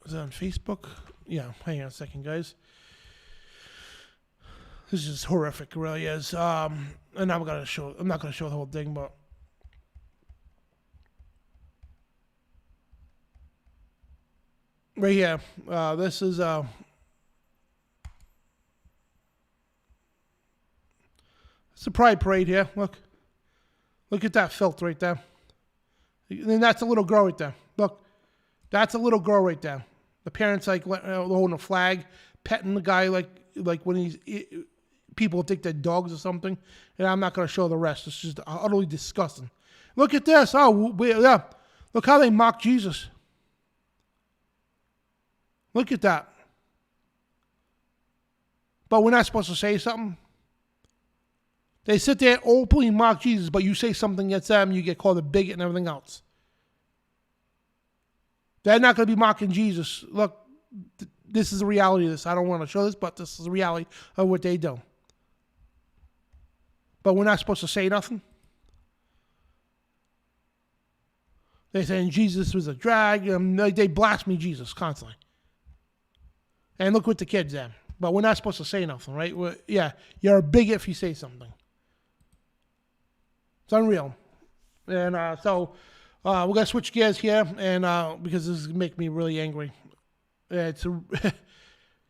K: Is that on Facebook? Yeah, hang on a second, guys. This is horrific, it really is. And I'm not gonna show the whole thing, but right here, this is it's a pride parade here. Look at that filth right there. And that's a little girl right there. Look, that's a little girl right there. The parents like holding a flag, petting the guy like when he's. People think they're dogs or something, and I'm not going to show the rest. It's just utterly disgusting. Look at this. Oh, yeah. Look how they mock Jesus. Look at that. But we're not supposed to say something. They sit there and openly mock Jesus, but you say something against them, you get called a bigot and everything else. They're not going to be mocking Jesus. Look, this is the reality of this. I don't want to show this, but this is the reality of what they do. But we're not supposed to say nothing. They're saying Jesus was a drag. They blaspheme Jesus constantly. And look what the kids have. But we're not supposed to say nothing, right? You're a bigot if you say something. It's unreal. And so we're going to switch gears here, and because this is making me really angry.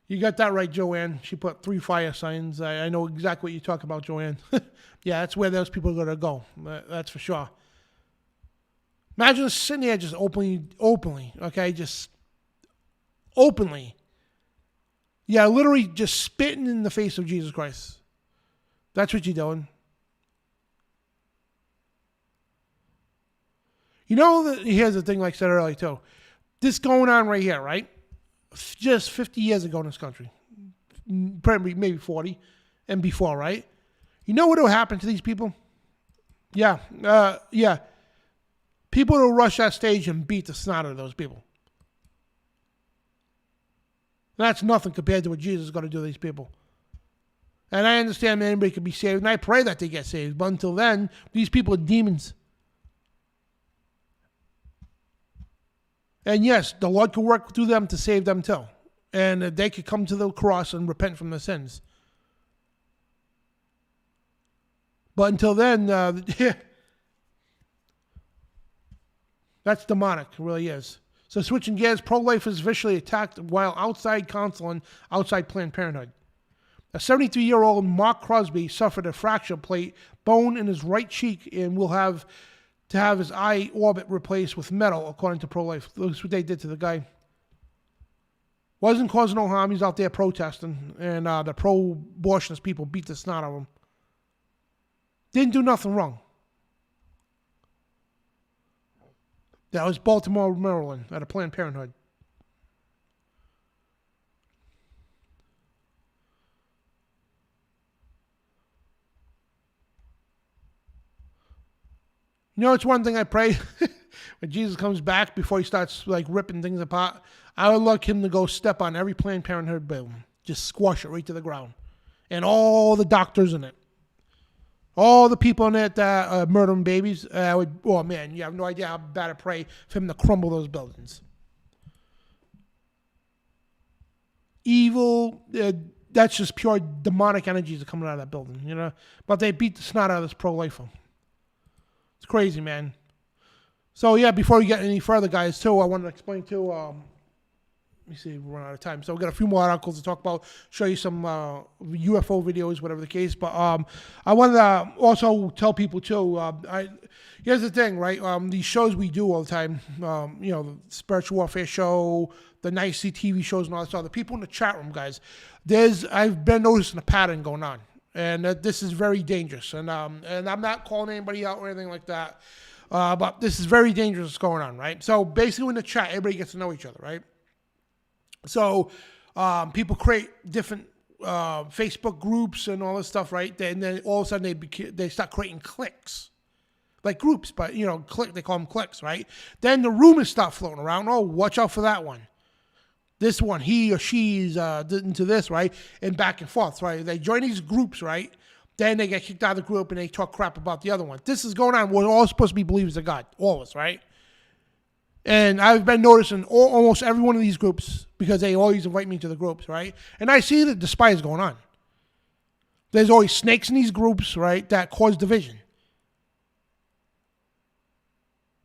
K: You got that right, Joanne. She put 3 fire signs. I know exactly what you're talking about, Joanne. Yeah, that's where those people are going to go. That's for sure. Imagine sitting there just openly, okay? Just openly. Yeah, literally just spitting in the face of Jesus Christ. That's what you're doing. You know, here's the thing, like I said earlier, too. This going on right here, right? Just 50 years ago in this country, probably maybe 40 and before, right? You know what will happen to these people? Yeah. People will rush that stage and beat the snot out of those people. That's nothing compared to what Jesus is going to do to these people. And I understand anybody can be saved, and I pray that they get saved. But until then, these people are demons. And yes, the Lord could work through them to save them too. And they could come to the cross and repent from their sins. But until then, that's demonic. It really is. So switching gears, pro-lifers viciously attacked while outside counseling outside Planned Parenthood. A 73-year-old Mark Crosby suffered a fracture plate bone in his right cheek and will have to have his eye orbit replaced with metal, according to pro-life. That's what they did to the guy. Wasn't causing no harm. He's out there protesting, and the pro-abortionist people beat the snot out of him. Didn't do nothing wrong. That was Baltimore, Maryland, at a Planned Parenthood. You know, it's one thing I pray when Jesus comes back, before he starts like ripping things apart, I would like him to go step on every Planned Parenthood building, just squash it right to the ground, and all the doctors in it, All the people in it that are murdering babies, oh man, you have no idea how bad I pray for him to crumble those buildings. Evil, that's just pure demonic energies that are coming out of that building, you know? But they beat the snot out of this pro-lifer. It's crazy, man. So yeah, before we get any further, guys, too, I wanted to explain too, let me see, we're running out of time. So we've got a few more articles to talk about, show you some UFO videos, whatever the case. But I wanted to also tell people, too, here's the thing, right? These shows we do all the time, you know, the Spiritual Warfare Show, the Nicey TV shows and all that stuff, the people in the chat room, guys, I've been noticing a pattern going on. And this is very dangerous. And I'm not calling anybody out or anything like that. But this is very dangerous what's going on, right? So basically in the chat, everybody gets to know each other, right? So people create different Facebook groups and all this stuff, right? And then all of a sudden they start creating cliques, like groups, but you know, they call them cliques, right? Then the rumors start floating around. Oh, watch out for that one. This one, he or she's into this, right? And back and forth, right? They join these groups, right? Then they get kicked out of the group and they talk crap about the other one. This is going on. We're all supposed to be believers of God, all of us, right? And I've been noticing almost every one of these groups because they always invite me to the groups, right? And I see that the spy is going on. There's always snakes in these groups, right, that cause division.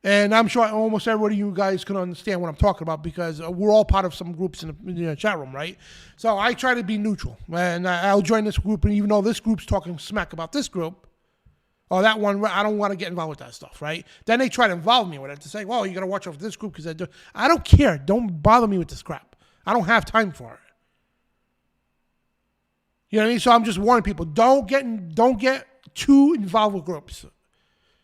K: And I'm sure almost everybody you guys can understand what I'm talking about because we're all part of some groups in the chat room, right? So I try to be neutral. And I'll join this group, and even though this group's talking smack about this group, or that one, I don't want to get involved with that stuff, right? Then they try to involve me with it to say, well, you got to watch out for this group because I don't care. Don't bother me with this crap. I don't have time for it. You know what I mean? So I'm just warning people, don't get too involved with groups.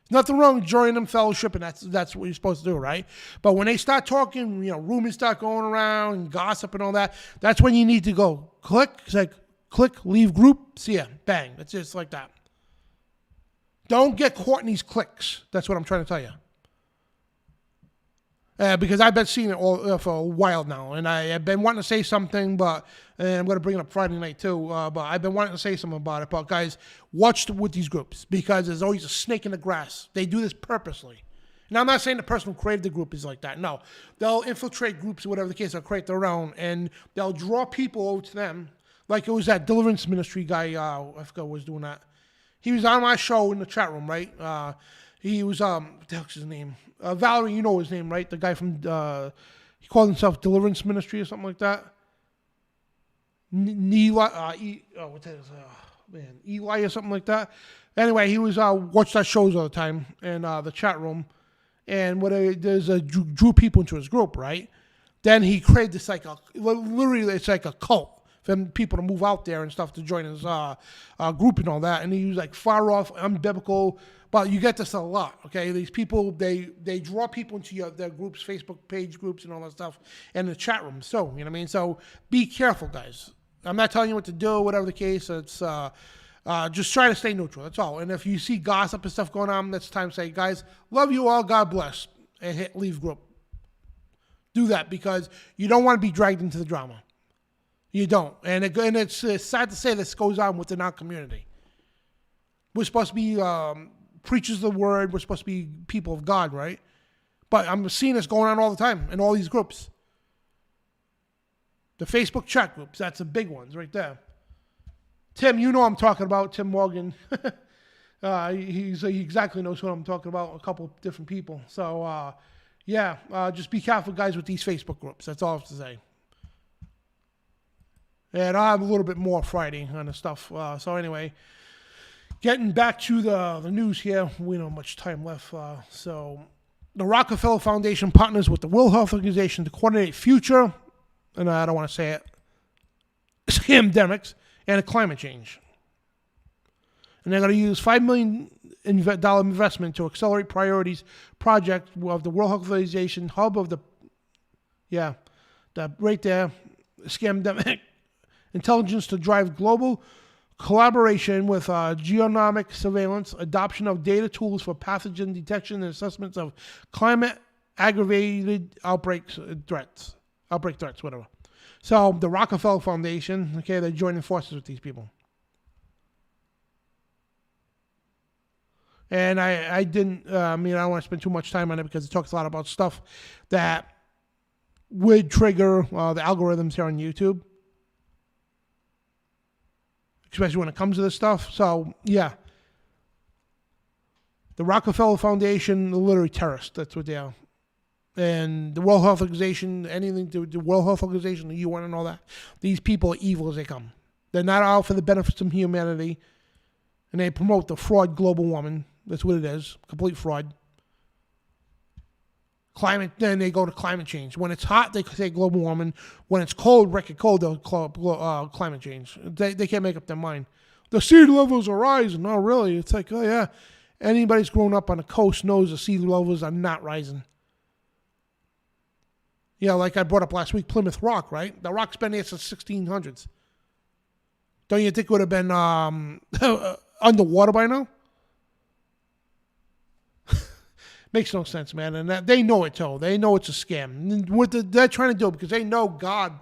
K: Nothing wrong with joining them, fellowship, and that's what you're supposed to do, right? But when they start talking, you know, rumors start going around, and gossip and all that, that's when you need to go click, leave group, see ya, bang. It's just like that. Don't get caught in these cliques. That's what I'm trying to tell you. Because I've been seeing it all for a while now, and I've been wanting to say something, and I'm going to bring it up Friday night too, but I've been wanting to say something about it. But guys, watch with these groups, because there's always a snake in the grass. They do this purposely. Now, I'm not saying the person who created the group is like that. No. They'll infiltrate groups or whatever the case, they'll create their own, and they'll draw people over to them. Like it was that Deliverance Ministry guy, I forgot who was doing that. He was on my show in the chat room, right? He was, what the heck's his name? Valerie, you know his name, right? The guy from, he called himself Deliverance Ministry or something like that. Eli or something like that. Anyway, he was, watched our shows all the time in the chat room. And drew people into his group, right? Then he created this, literally, it's like a cult. For people to move out there and stuff to join his group and all that. And he was like far off, unbiblical. But you get this a lot, okay? These people, they draw people into their groups, Facebook page groups and all that stuff, and the chat room. So, you know what I mean? So be careful, guys. I'm not telling you what to do, whatever the case. It's just try to stay neutral. That's all. And if you see gossip and stuff going on, that's time to say, guys, love you all, God bless, and hit leave group. Do that because you don't want to be dragged into the drama. You don't. And it's sad to say this goes on within our community. We're supposed to be preachers of the word. We're supposed to be people of God, right? But I'm seeing this going on all the time in all these groups. The Facebook chat groups, that's the big ones right there. Tim, you know what I'm talking about, Tim Morgan. He exactly knows what I'm talking about, a couple of different people. So, just be careful, guys, with these Facebook groups. That's all I have to say. And I'll have a little bit more Friday on the stuff. So anyway, getting back to the news here. We don't have much time left. So the Rockefeller Foundation partners with the World Health Organization to coordinate future, and I don't want to say it, scamdemics and climate change. And they're going to use $5 million investment to accelerate priorities project of the World Health Organization hub of right there, scamdemic intelligence to drive global collaboration with genomic surveillance, adoption of data tools for pathogen detection and assessments of climate aggravated outbreak threats, whatever. So the Rockefeller Foundation, okay, they're joining forces with these people. And I didn't, I don't want to spend too much time on it because it talks a lot about stuff that would trigger the algorithms here on YouTube, especially when it comes to this stuff. So, yeah. The Rockefeller Foundation, literally terrorists. That's what they are. And the World Health Organization, anything to the World Health Organization, the UN and all that. These people are evil as they come. They're not out for the benefits of humanity. And they promote the fraud global warming. That's what it is. Complete fraud. Climate, then they go to climate change. When it's hot, they say global warming. When it's cold, record cold, they'll call it climate change. They can't make up their mind. The sea levels are rising. No, really. It's like, oh, yeah. Anybody's grown up on the coast knows the sea levels are not rising. Yeah, like I brought up last week, Plymouth Rock, right? The rock's been there since 1600s. Don't you think it would have been underwater by now? Makes no sense, man. And they know it, too. They know it's a scam. And what they're trying to do, because they know God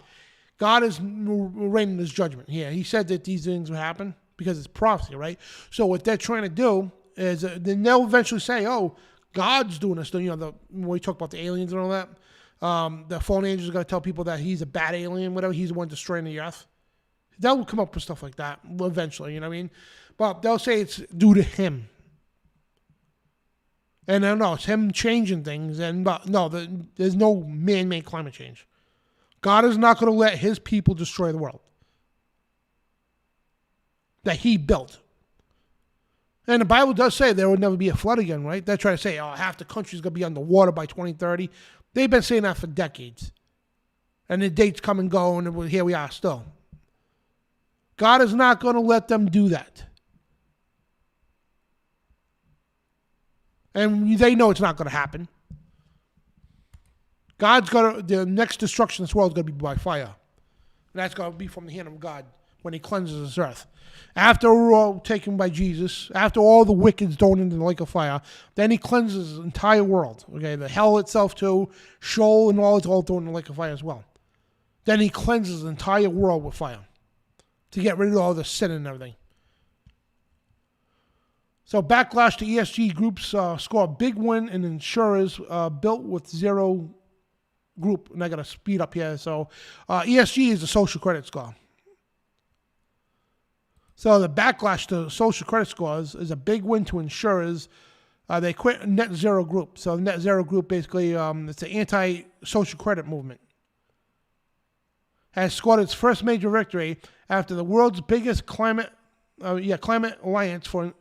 K: is raining his judgment here. He said that these things would happen because it's prophecy, right? So what they're trying to do is then they'll eventually say, oh, God's doing this. When we talk about the aliens and all that, the fallen angels are going to tell people that he's a bad alien, whatever. He's the one destroying the earth. They'll come up with stuff like that eventually, you know what I mean? But they'll say it's due to him. And I don't know, it's him changing things. But no, there's no man-made climate change. God is not going to let his people destroy the world that he built. And the Bible does say there will never be a flood again, right? They're trying to say, oh, half the country's going to be underwater by 2030. They've been saying that for decades. And the dates come and go, and here we are still. God is not going to let them do that. And they know it's not going to happen. The next destruction of this world is going to be by fire. And that's going to be from the hand of God when he cleanses this earth. After we're all taken by Jesus, after all the wicked's thrown into the lake of fire, then he cleanses the entire world. Okay, the hell itself too, Sheol and all, it's all thrown in the lake of fire as well. Then he cleanses the entire world with fire to get rid of all the sin and everything. So Backlash to ESG groups score a big win in insurers built with zero group. And I got to speed up here. So ESG is the social credit score. So the backlash to social credit scores is a big win to insurers. They quit net zero group. So the net zero group basically, it's an anti-social credit movement. Has scored its first major victory after the world's biggest climate alliance for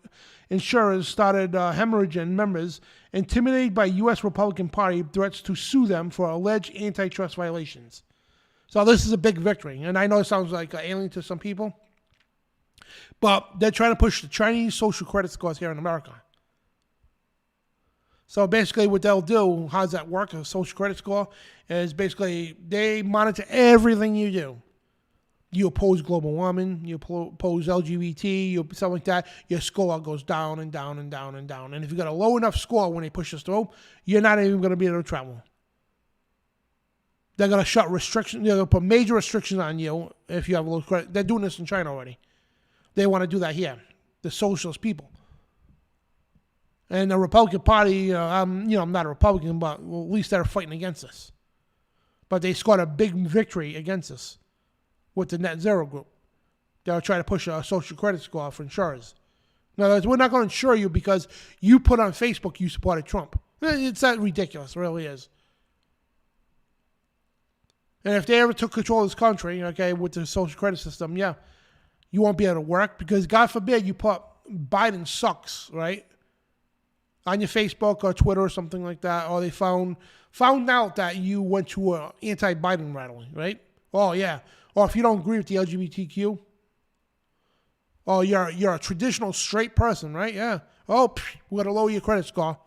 K: insurers started hemorrhaging members intimidated by U.S. Republican Party threats to sue them for alleged antitrust violations. So this is a big victory. And I know it sounds like alien to some people, but they're trying to push the Chinese social credit scores here in America. So basically what they'll do, how does that work? A social credit score is basically they monitor everything you do. You oppose global warming, you oppose LGBT, something like that, your score goes down and down and down and down. And if you got a low enough score when they push this through, you're not even going to be able to travel. They're going to shut restrictions, they're going to put major restrictions on you if you have a low credit. They're doing this in China already. They want to do that here, the socialist people. And the Republican Party, I'm not a Republican, but at least they're fighting against us. But they scored a big victory against us with the net zero group. They'll try to push a social credit score for insurers. In other words, we're not going to insure you because you put on Facebook you supported Trump. It's that ridiculous, it really is. And if they ever took control of this country, okay, with the social credit system, yeah, you won't be able to work because God forbid you put Biden sucks, right, on your Facebook or Twitter or something like that, or they found out that you went to an anti-Biden rally, right? Oh, yeah. Or if you don't agree with the LGBTQ, oh, you're a traditional straight person, right? Yeah. Oh, we're going to lower your credit score.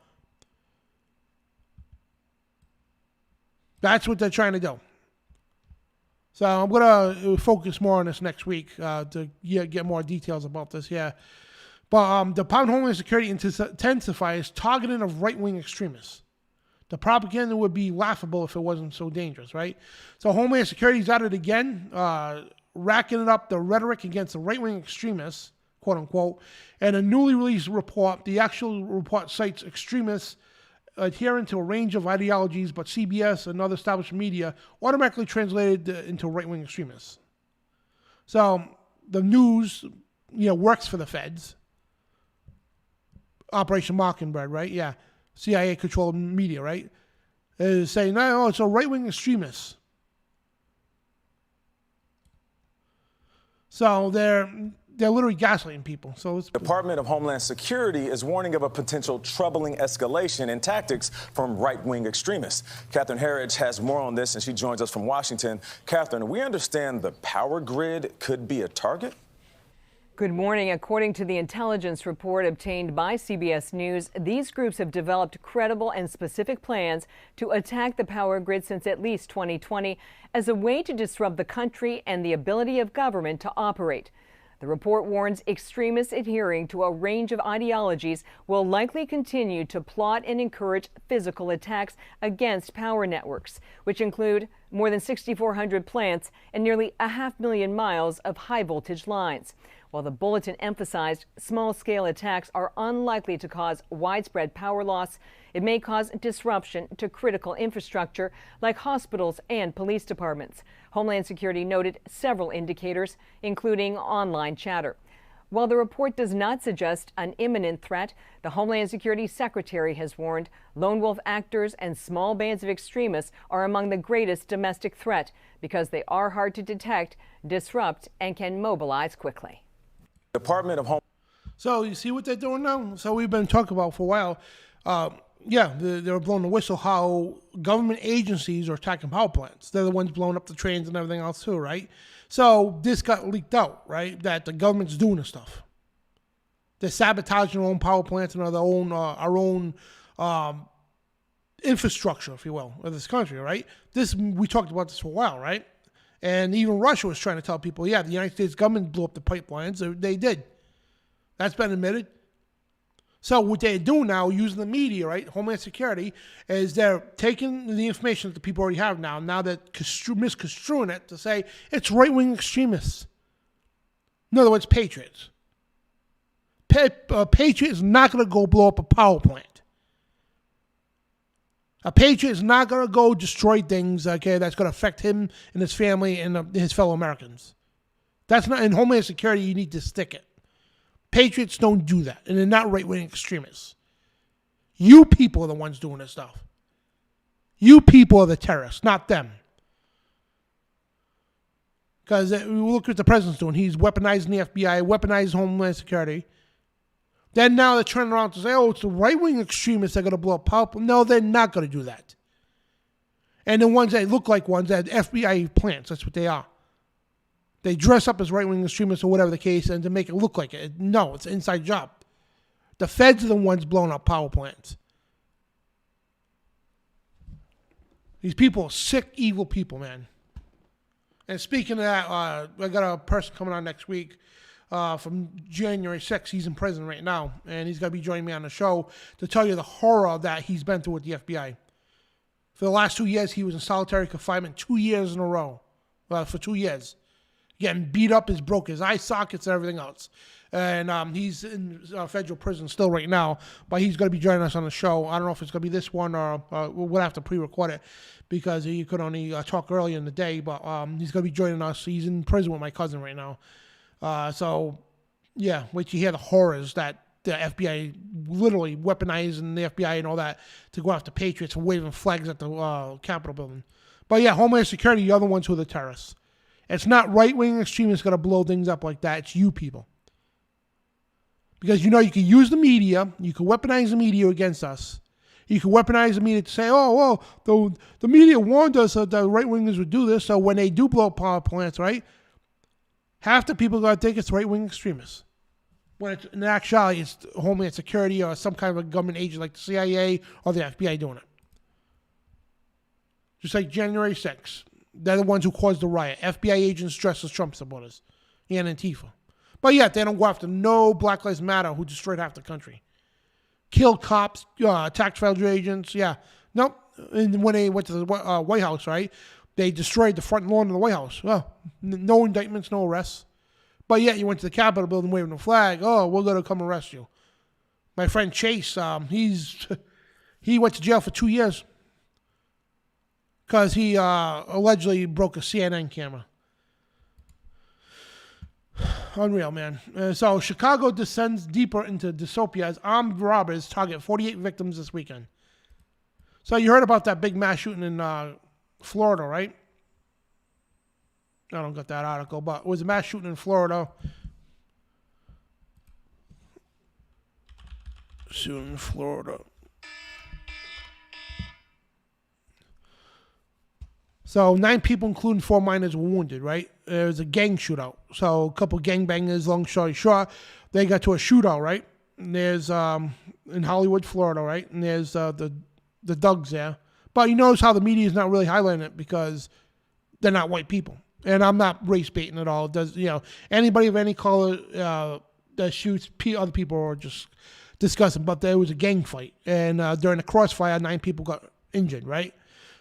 K: That's what they're trying to do. So I'm going to focus more on this next week to get more details about this, yeah. But the Department of Homeland Security intensifies targeting of right-wing extremists. The propaganda would be laughable if it wasn't so dangerous, right? So Homeland Security's at it again, racking it up the rhetoric against the right-wing extremists, quote unquote. And a newly released report, the actual report cites extremists adherent to a range of ideologies, but CBS and other established media automatically translated into right-wing extremists. So the news, works for the feds. Operation Mockingbird, right? Yeah. CIA-controlled media, right? Is saying, no, it's a right-wing extremist. So they're literally gaslighting people. So it's
P: Department of Homeland Security is warning of a potential troubling escalation in tactics from right-wing extremists. Catherine Herridge has more on this, and she joins us from Washington. Catherine, we understand the power grid could be a target?
Q: Good morning. According to the intelligence report obtained by CBS News, these groups have developed credible and specific plans to attack the power grid since at least 2020 as a way to disrupt the country and the ability of government to operate. The report warns extremists adhering to a range of ideologies will likely continue to plot and encourage physical attacks against power networks, which include more than 6,400 plants and nearly 500,000 miles of high-voltage lines. While the bulletin emphasized small-scale attacks are unlikely to cause widespread power loss, it may cause disruption to critical infrastructure like hospitals and police departments. Homeland Security noted several indicators, including online chatter. While the report does not suggest an imminent threat, the Homeland Security Secretary has warned lone wolf actors and small bands of extremists are among the greatest domestic threat because they are hard to detect, disrupt, and can mobilize quickly.
P: Department of Home.
K: So you see what they're doing now? So we've been talking about for a while. They're blowing the whistle how government agencies are attacking power plants. They're the ones blowing up the trains and everything else too, right? So this got leaked out, right? That the government's doing this stuff. They're sabotaging their own power plants and our own infrastructure, if you will, of this country, right? We talked about this for a while, right? And even Russia was trying to tell people, the United States government blew up the pipelines. They did. That's been admitted. So what they're doing now, using the media, right, Homeland Security, is they're taking the information that the people already have now they're misconstruing it to say it's right-wing extremists. In other words, patriots. A patriot is not going to go blow up a power plant. A patriot is not going to go destroy things, that's going to affect him and his family and his fellow Americans. That's not in Homeland Security. You need to stick it. Patriots don't do that, and they're not right-wing extremists. You people are the ones doing this stuff. You people are the terrorists, not them. Because look what the president's doing. He's weaponizing the FBI, weaponizing Homeland Security. Then now they're turning around to say, it's the right-wing extremists that are going to blow up power. No, they're not going to do that. And the ones that look like ones that FBI plants, that's what they are. They dress up as right-wing extremists or whatever the case and to make it look like it. No, it's an inside job. The feds are the ones blowing up power plants. These people are sick, evil people, man. And speaking of that, I got a person coming on next week from January 6th. He's in prison right now, and he's going to be joining me on the show to tell you the horror that he's been through with the FBI. For the last 2 years, he was in solitary confinement 2 years in a row. For 2 years. Getting beat up, broke his eye sockets and everything else. And he's in federal prison still right now, but he's going to be joining us on the show. I don't know if it's going to be this one or we'll have to pre-record it because he could only talk early in the day, but he's going to be joining us. He's in prison with my cousin right now. Wait till you hear the horrors that the FBI literally weaponizing the FBI and all that to go after patriots and waving flags at the Capitol building. But Homeland Security, you're the ones who are the terrorists. It's not right-wing extremists going to blow things up like that. It's you people. Because you can use the media. You can weaponize the media against us. You can weaponize the media to say, the media warned us that the right-wingers would do this, so when they do blow up power plants, right, half the people are going to think it's right-wing extremists. When it's, in actuality, it's Homeland Security or some kind of a government agent like the CIA or the FBI doing it. Just like January 6th. They're the ones who caused the riot. FBI agents dressed as Trump supporters and Antifa. But they don't go after no Black Lives Matter who destroyed half the country. Killed cops, attacked federal agents. Nope. And when they went to the White House, right, they destroyed the front lawn of the White House. Well, no indictments, no arrests. But yet you went to the Capitol building waving a flag. Oh, we're going to come arrest you. My friend Chase, he went to jail for 2 years because he allegedly broke a CNN camera. Unreal, man. So Chicago descends deeper into dystopia as armed robbers target 48 victims this weekend. So you heard about that big mass shooting in Florida, right? I don't got that article, but it was a mass shooting in Florida. Shooting in Florida. So 9 people, including 4 minors, were wounded, right? There was a gang shootout. So a couple gangbangers, long story short, they got to a shootout, right? And there's in Hollywood, Florida, right? And there's the Dougs there. But you notice how the media is not really highlighting it because they're not white people. And I'm not race baiting at all. Does anybody of any color that shoots other people are just discussing? But there was a gang fight, and during the crossfire, 9 people got injured, right?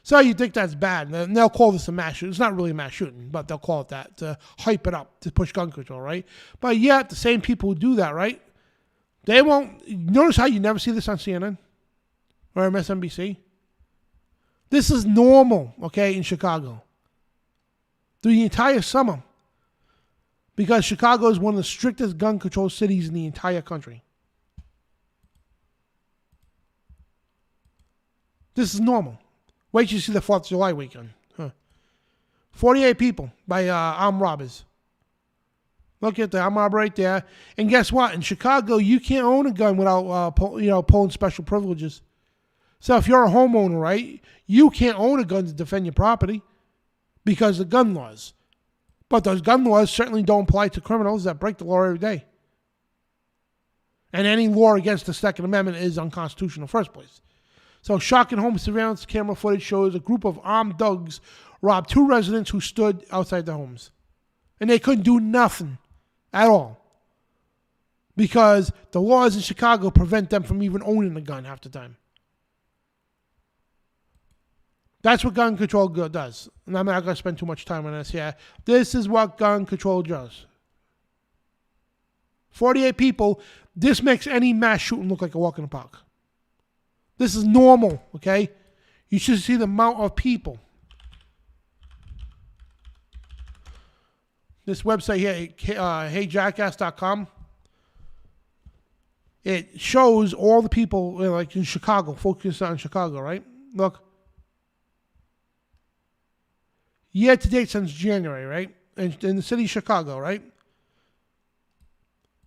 K: So you think that's bad. And they'll call this a mass shooting. It's not really a mass shooting, but they'll call it that to hype it up, to push gun control, right? But yet, the same people who do that, right? They won't. Notice how you never see this on CNN or MSNBC? This is normal, okay, in Chicago. Through the entire summer. Because Chicago is one of the strictest gun control cities in the entire country. This is normal. Wait till you see the 4th of July weekend. 48 people by armed robbers. Look at the armed robber right there. And guess what? In Chicago, you can't own a gun without pulling special privileges. So if you're a homeowner, right, you can't own a gun to defend your property because of gun laws. But those gun laws certainly don't apply to criminals that break the law every day. And any law against the Second Amendment is unconstitutional in the first place. So shocking home surveillance camera footage shows a group of armed thugs robbed 2 residents who stood outside their homes. And they couldn't do nothing at all. Because the laws in Chicago prevent them from even owning a gun half the time. That's what gun control does. And I'm not going to spend too much time on this here. This is what gun control does. 48 people. This makes any mass shooting look like a walk in the park. This is normal, okay? You should see the amount of people. This website here, heyjackass.com, it shows all the people like in Chicago, focus on Chicago, right? Look. Year to date since January, right? In the city of Chicago, right?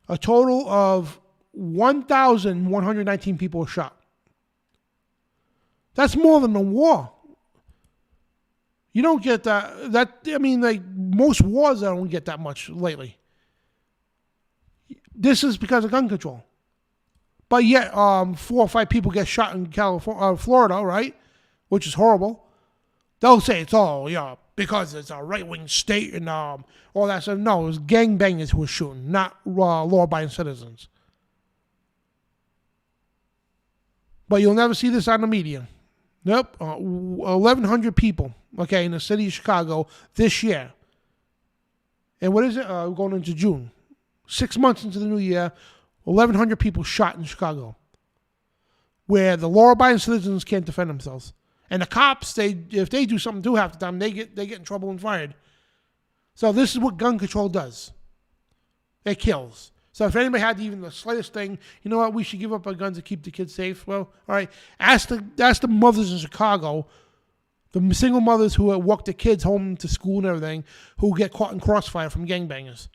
K: A total of 1,119 people were shot. That's more than a war. You don't get that. Most wars, I don't get that much lately. This is because of gun control. But yet, 4 or 5 people get shot in Florida, right? Which is horrible. They'll say it's all, because it's a right-wing state and all that stuff. No, it was gangbangers who were shooting, not law-abiding citizens. But you'll never see this on the media. Nope. 1,100 people, okay, in the city of Chicago this year. And what is it? We're going into June. 6 months into the new year, 1,100 people shot in Chicago. Where the law-abiding citizens can't defend themselves. And the cops, if they do something too half the time, they get in trouble and fired. So this is what gun control does. It kills. So if anybody had even the slightest thing, you know what, we should give up our guns to keep the kids safe. Well, all right, ask the mothers in Chicago, the single mothers who walk their kids home to school and everything, who get caught in crossfire from gangbangers,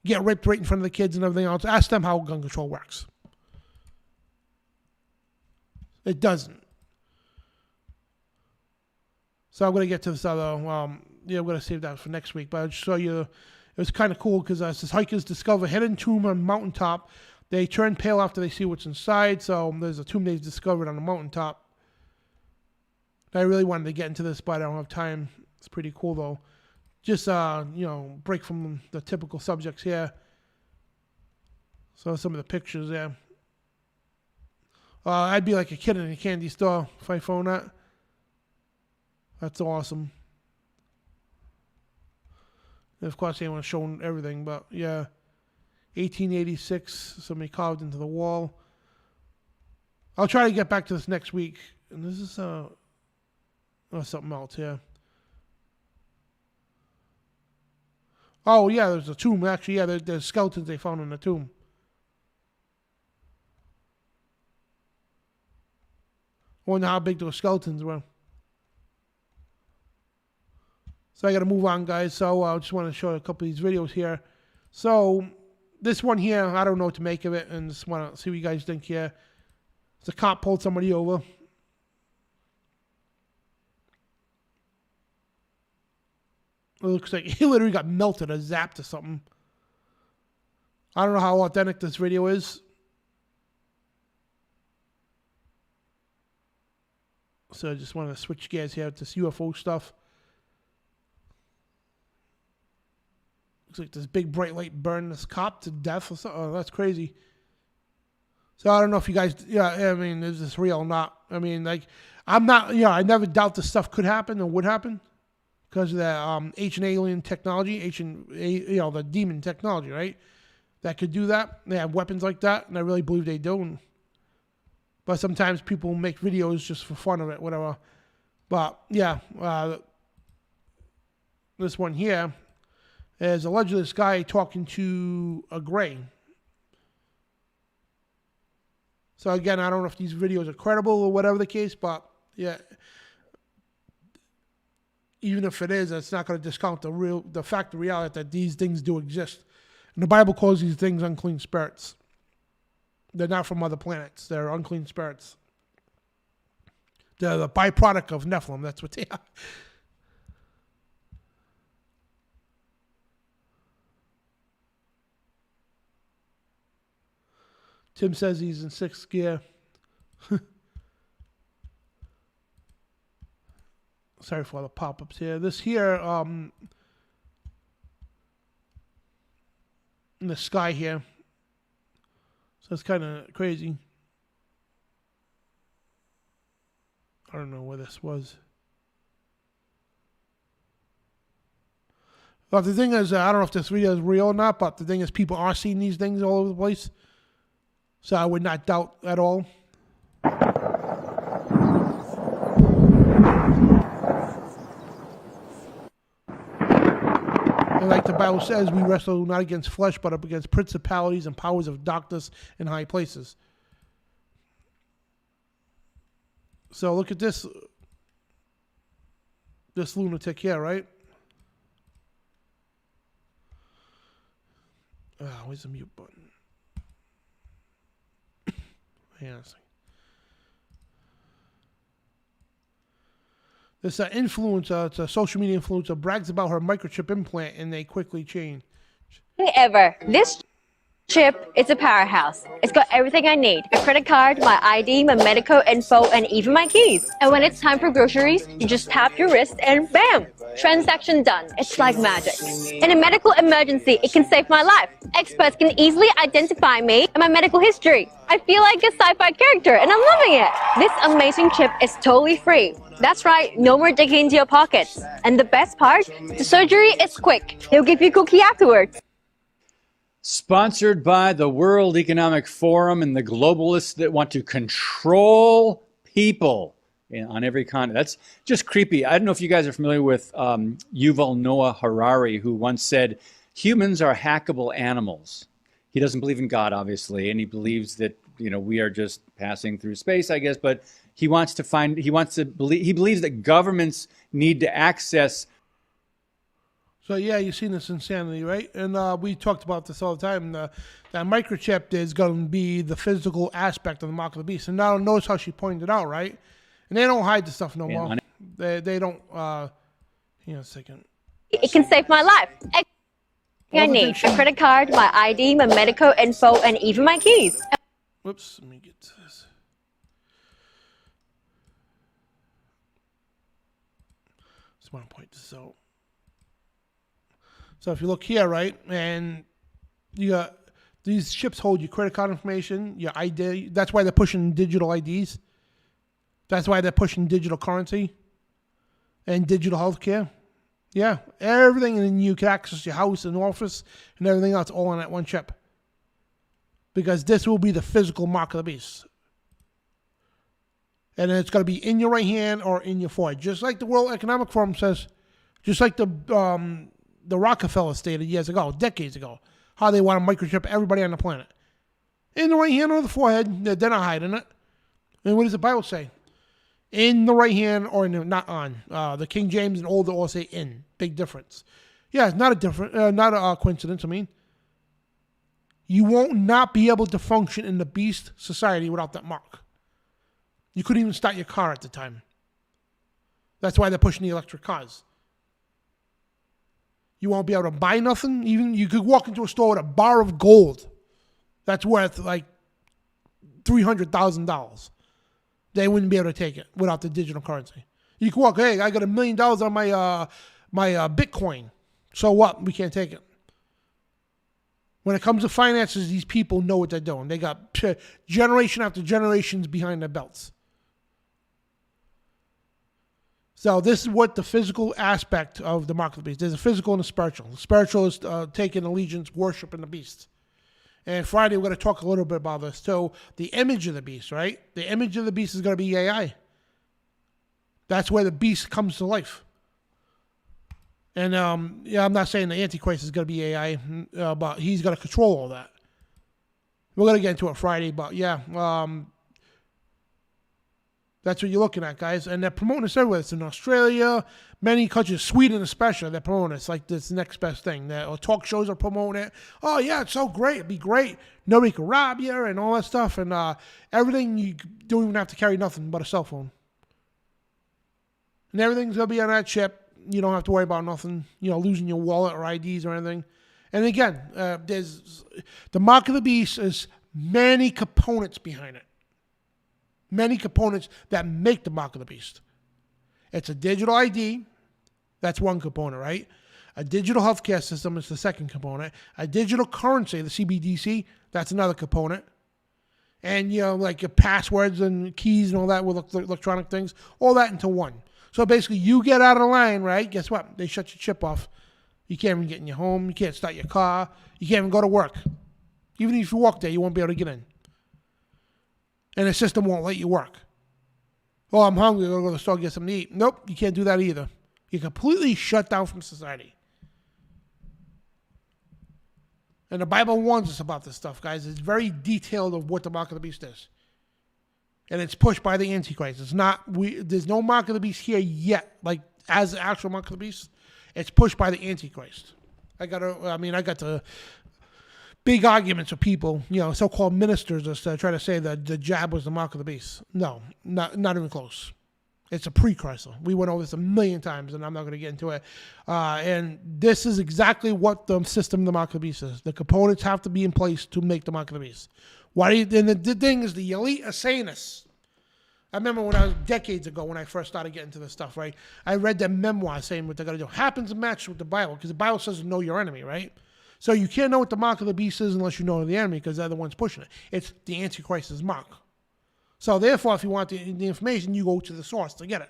K: get raped right in front of the kids and everything else. Ask them how gun control works. It doesn't. So I'm going to get to this other, I'm going to save that for next week. But I'll just show you, it was kind of cool because as hikers discover a hidden tomb on a mountaintop, they turn pale after they see what's inside. So there's a tomb they've discovered on the mountaintop. I really wanted to get into this, but I don't have time. It's pretty cool, though. Just, break from the typical subjects here. So some of the pictures there. I'd be like a kid in a candy store if I phone that. That's awesome. And of course, they want to show everything, but yeah. 1886, somebody carved into the wall. I'll try to get back to this next week. And this is something else here. Oh, yeah, there's a tomb. Actually, yeah, there's skeletons they found in the tomb. I wonder how big those skeletons were. So I got to move on, guys. So I just want to show you a couple of these videos here. So this one here, I don't know what to make of it, and just want to see what you guys think here. The cop pulled somebody over. It looks like he literally got melted or zapped or something. I don't know how authentic this video is. So I just want to switch gears here to this UFO stuff. Looks like this big bright light burned this cop to death or something. Oh, that's crazy. So I don't know if you guys, I mean, is this real or not? I mean, like, I'm not, I never doubt this stuff could happen or would happen because of the ancient alien technology, the demon technology, right? That could do that. They have weapons like that, and I really believe they do. But sometimes people make videos just for fun of it, whatever. But yeah, this one here is allegedly this guy talking to a gray. So again, I don't know if these videos are credible or whatever the case, but yeah, even if it is, it's not going to discount the fact, the reality that these things do exist. And the Bible calls these things unclean spirits. They're not from other planets. They're unclean spirits. They're the byproduct of Nephilim. That's what they are. Tim says he's in 6th gear. Sorry for all the pop-ups here. This here, in the sky here. So it's kind of crazy. I don't know where this was. But the thing is, I don't know if this video is real or not, but the thing is people are seeing these things all over the place. So I would not doubt at all. And like the Bible says, we wrestle not against flesh, but up against principalities and powers of darkness in high places. So look at this lunatic here, right? Where's the mute button? Hang on a second. This influencer, it's a social media influencer, brags about her microchip implant and they quickly change.
R: Ever. This chip is a powerhouse. It's got everything I need. A credit card, my ID, my medical info, and even my keys. And when it's time for groceries, you just tap your wrist and bam! Transaction done. It's like magic. In a medical emergency, it can save my life. Experts can easily identify me and my medical history. I feel like a sci-fi character and I'm loving it. This amazing chip is totally free. That's right, no more digging into your pockets. And the best part, the surgery is quick. He'll give you a cookie afterwards.
S: Sponsored by the World Economic Forum and the globalists that want to control people on every continent. That's just creepy. I don't know if you guys are familiar with Yuval Noah Harari, who once said, humans are hackable animals. He doesn't believe in God, obviously, and he believes that, we are just passing through space, I guess, but he believes that governments need to access.
K: So yeah, you've seen this insanity, right? And we talked about this all the time. That microchip is going to be the physical aspect of the mark of the beast. And now notice how she pointed out, right? And they don't hide the stuff no more. They don't. Hang on a second.
R: It can save my life. I need a credit card, my ID, my medical info, and even my keys.
K: Whoops, let me get to this. Just want to point this out. So if you look here, right, and you got these chips hold your credit card information, your ID. That's why they're pushing digital IDs. That's why they're pushing digital currency and digital healthcare. Yeah, everything, and you can access your house and office and everything else all on that one chip. Because this will be the physical mark of the beast. And it's going to be in your right hand or in your forehead. Just like the World Economic Forum says, just like the Rockefeller stated years ago, decades ago, how they want to microchip everybody on the planet. In the right hand or the forehead, they're not hiding it. And what does the Bible say? In the right hand or in the, not on. The King James and older all say in. Big difference. Yeah, it's not a coincidence. I mean, you won't not be able to function in the beast society without that mark. You couldn't even start your car at the time. That's why they're pushing the electric cars. You won't be able to buy nothing. Even you could walk into a store with a bar of gold that's worth like $300,000. They wouldn't be able to take it without the digital currency. You could walk, hey, I got $1 million on my Bitcoin. So what? We can't take it. When it comes to finances, these people know what they're doing. They got generation after generations behind their belts. So this is what the physical aspect of the mark of the beast. There's a physical and a spiritual. The spiritual is taking allegiance, worshiping the beast. And Friday we're going to talk a little bit about this. So the image of the beast, right? The image of the beast is going to be AI. That's where the beast comes to life. And yeah, I'm not saying the Antichrist is going to be AI, but he's going to control all that. We're going to get into it Friday, but yeah, that's what you're looking at, guys. And they're promoting this everywhere. It's in Australia, many countries, Sweden especially, they're promoting it. It's like this next best thing. Talk shows are promoting it. Oh, yeah, it's so great. It'd be great. Nobody can rob you and all that stuff. And everything, you don't even have to carry nothing but a cell phone. And everything's going to be on that chip. You don't have to worry about nothing, losing your wallet or IDs or anything. And again, there's the mark of the beast is many components behind it. Many components that make the mark of the beast. It's a digital ID. That's one component, right? A digital healthcare system is the second component. A digital currency, the CBDC, that's another component. And, like your passwords and keys and all that with electronic things, all that into one. So basically, you get out of the line, right? Guess what? They shut your chip off. You can't even get in your home. You can't start your car. You can't even go to work. Even if you walk there, you won't be able to get in. And the system won't let you work. Oh, I'm hungry. I'm going to go to the store and get something to eat. Nope, you can't do that either. You're completely shut down from society. And the Bible warns us about this stuff, guys. It's very detailed of what the mark of the beast is. And it's pushed by the Antichrist. It's not. There's no mark of the beast here yet, like as the actual mark of the beast. It's pushed by the Antichrist. I got the big arguments with people, so-called ministers that try to say that the jab was the mark of the beast. No, not even close. It's a precursor. We went over this 1,000,000 times, and I'm not going to get into it. And this is exactly what the system of the mark of the beast is. The components have to be in place to make the mark of the beast. And the thing is, the elite are saying this. I remember when I was decades ago when I first started getting into this stuff, right? I read their memoir saying what they're going to do. Happens to match with the Bible, because the Bible says know your enemy, right? So you can't know what the mark of the beast is unless you know the enemy, because they're the ones pushing it. It's the Antichrist's mark. So therefore, if you want the information, you go to the source to get it,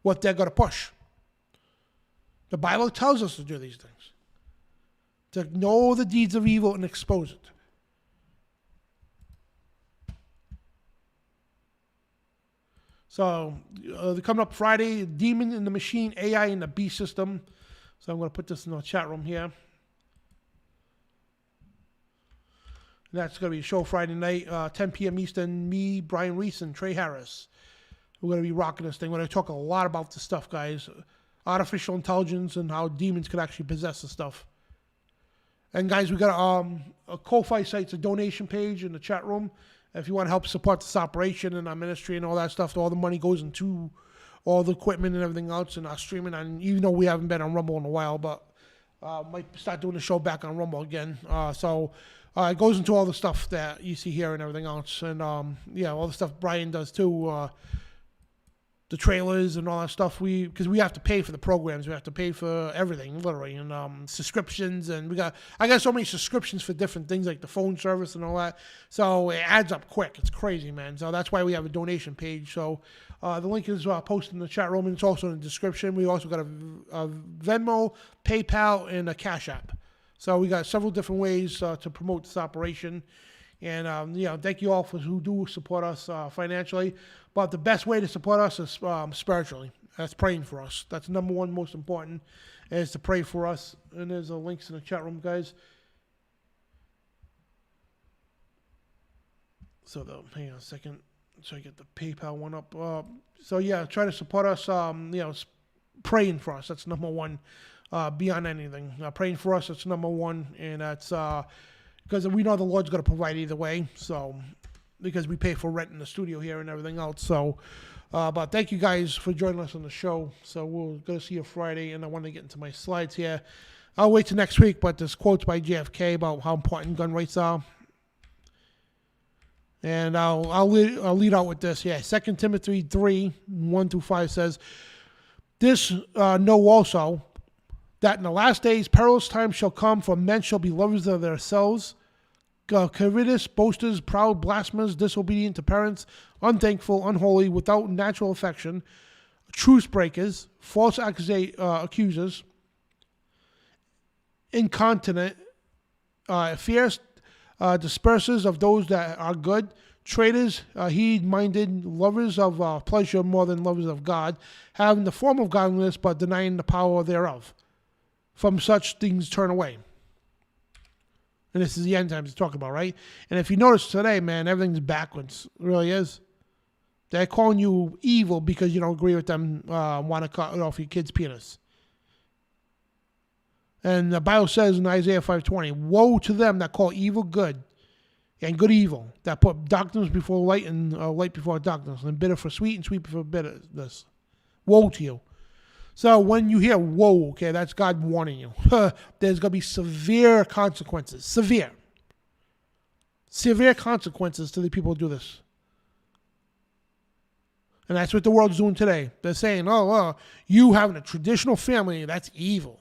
K: what they're going to push. The Bible tells us to do these things, to know the deeds of evil and expose it. So coming up Friday, Demon in the Machine, AI in the Beast System. So I'm going to put this in the chat room here. That's going to be a show Friday night, 10 p.m. Eastern. Me, Brian Reese, and Trey Harris. We're going to be rocking this thing. We're going to talk a lot about this stuff, guys. Artificial intelligence and how demons could actually possess this stuff. And guys, we got a Ko-Fi site's a donation page in the chat room. If you want to help support this operation and our ministry and all that stuff, all the money goes into all the equipment and everything else and our streaming. And even though we haven't been on Rumble in a while, but might start doing the show back on Rumble again. So it goes into all the stuff that you see here and everything else. And, all the stuff Brian does too. the trailers and all that stuff. Because we have to pay for the programs, we have to pay for everything, literally, and subscriptions, and I got so many subscriptions for different things like the phone service and all that. So it adds up quick. It's crazy, man. So that's why we have a donation page. So the link is posted in the chat room, and it's also in the description. We also got a Venmo, PayPal, and a CashApp. So we got several different ways to promote this operation. And, thank you all who do support us financially. But the best way to support us is spiritually. That's praying for us. That's number one, most important, is to pray for us. And there's links in the chat room, guys. So, hang on a second. So I get the PayPal one up. Try to support us, praying for us. That's number one, beyond anything. Praying for us, that's number one. And that's because we know the Lord's going to provide either way. So, because we pay for rent in the studio here and everything else. So, but thank you guys for joining us on the show. So we're going to see you Friday, and I want to get into my slides here. I'll wait till next week, but there's quotes by JFK about how important gun rights are. And I'll lead out with this. 2 Timothy 3, 1-5 says, "This know also, that in the last days perilous times shall come, for men shall be lovers of themselves, covetous, boasters, proud, blasphemers, disobedient to parents, unthankful, unholy, without natural affection, truce breakers, false accusers, incontinent, fierce, dispersers of those that are good, traitors, heed-minded, lovers of pleasure more than lovers of God, having the form of godliness but denying the power thereof. From such things turn away." And this is the end times he's talking about, right? And if you notice today, man, everything's backwards. It really is. They're calling you evil because you don't agree with them, want to cut off your kid's penis. And the Bible says in Isaiah 5:20, "Woe to them that call evil good and good evil, that put darkness before light and light before darkness, and bitter for sweet and sweet for bitterness. Woe to you." So when you hear "woe," okay, that's God warning you. There's going to be severe consequences. Severe consequences to the people who do this. And that's what the world's doing today. They're saying, you having a traditional family, that's evil.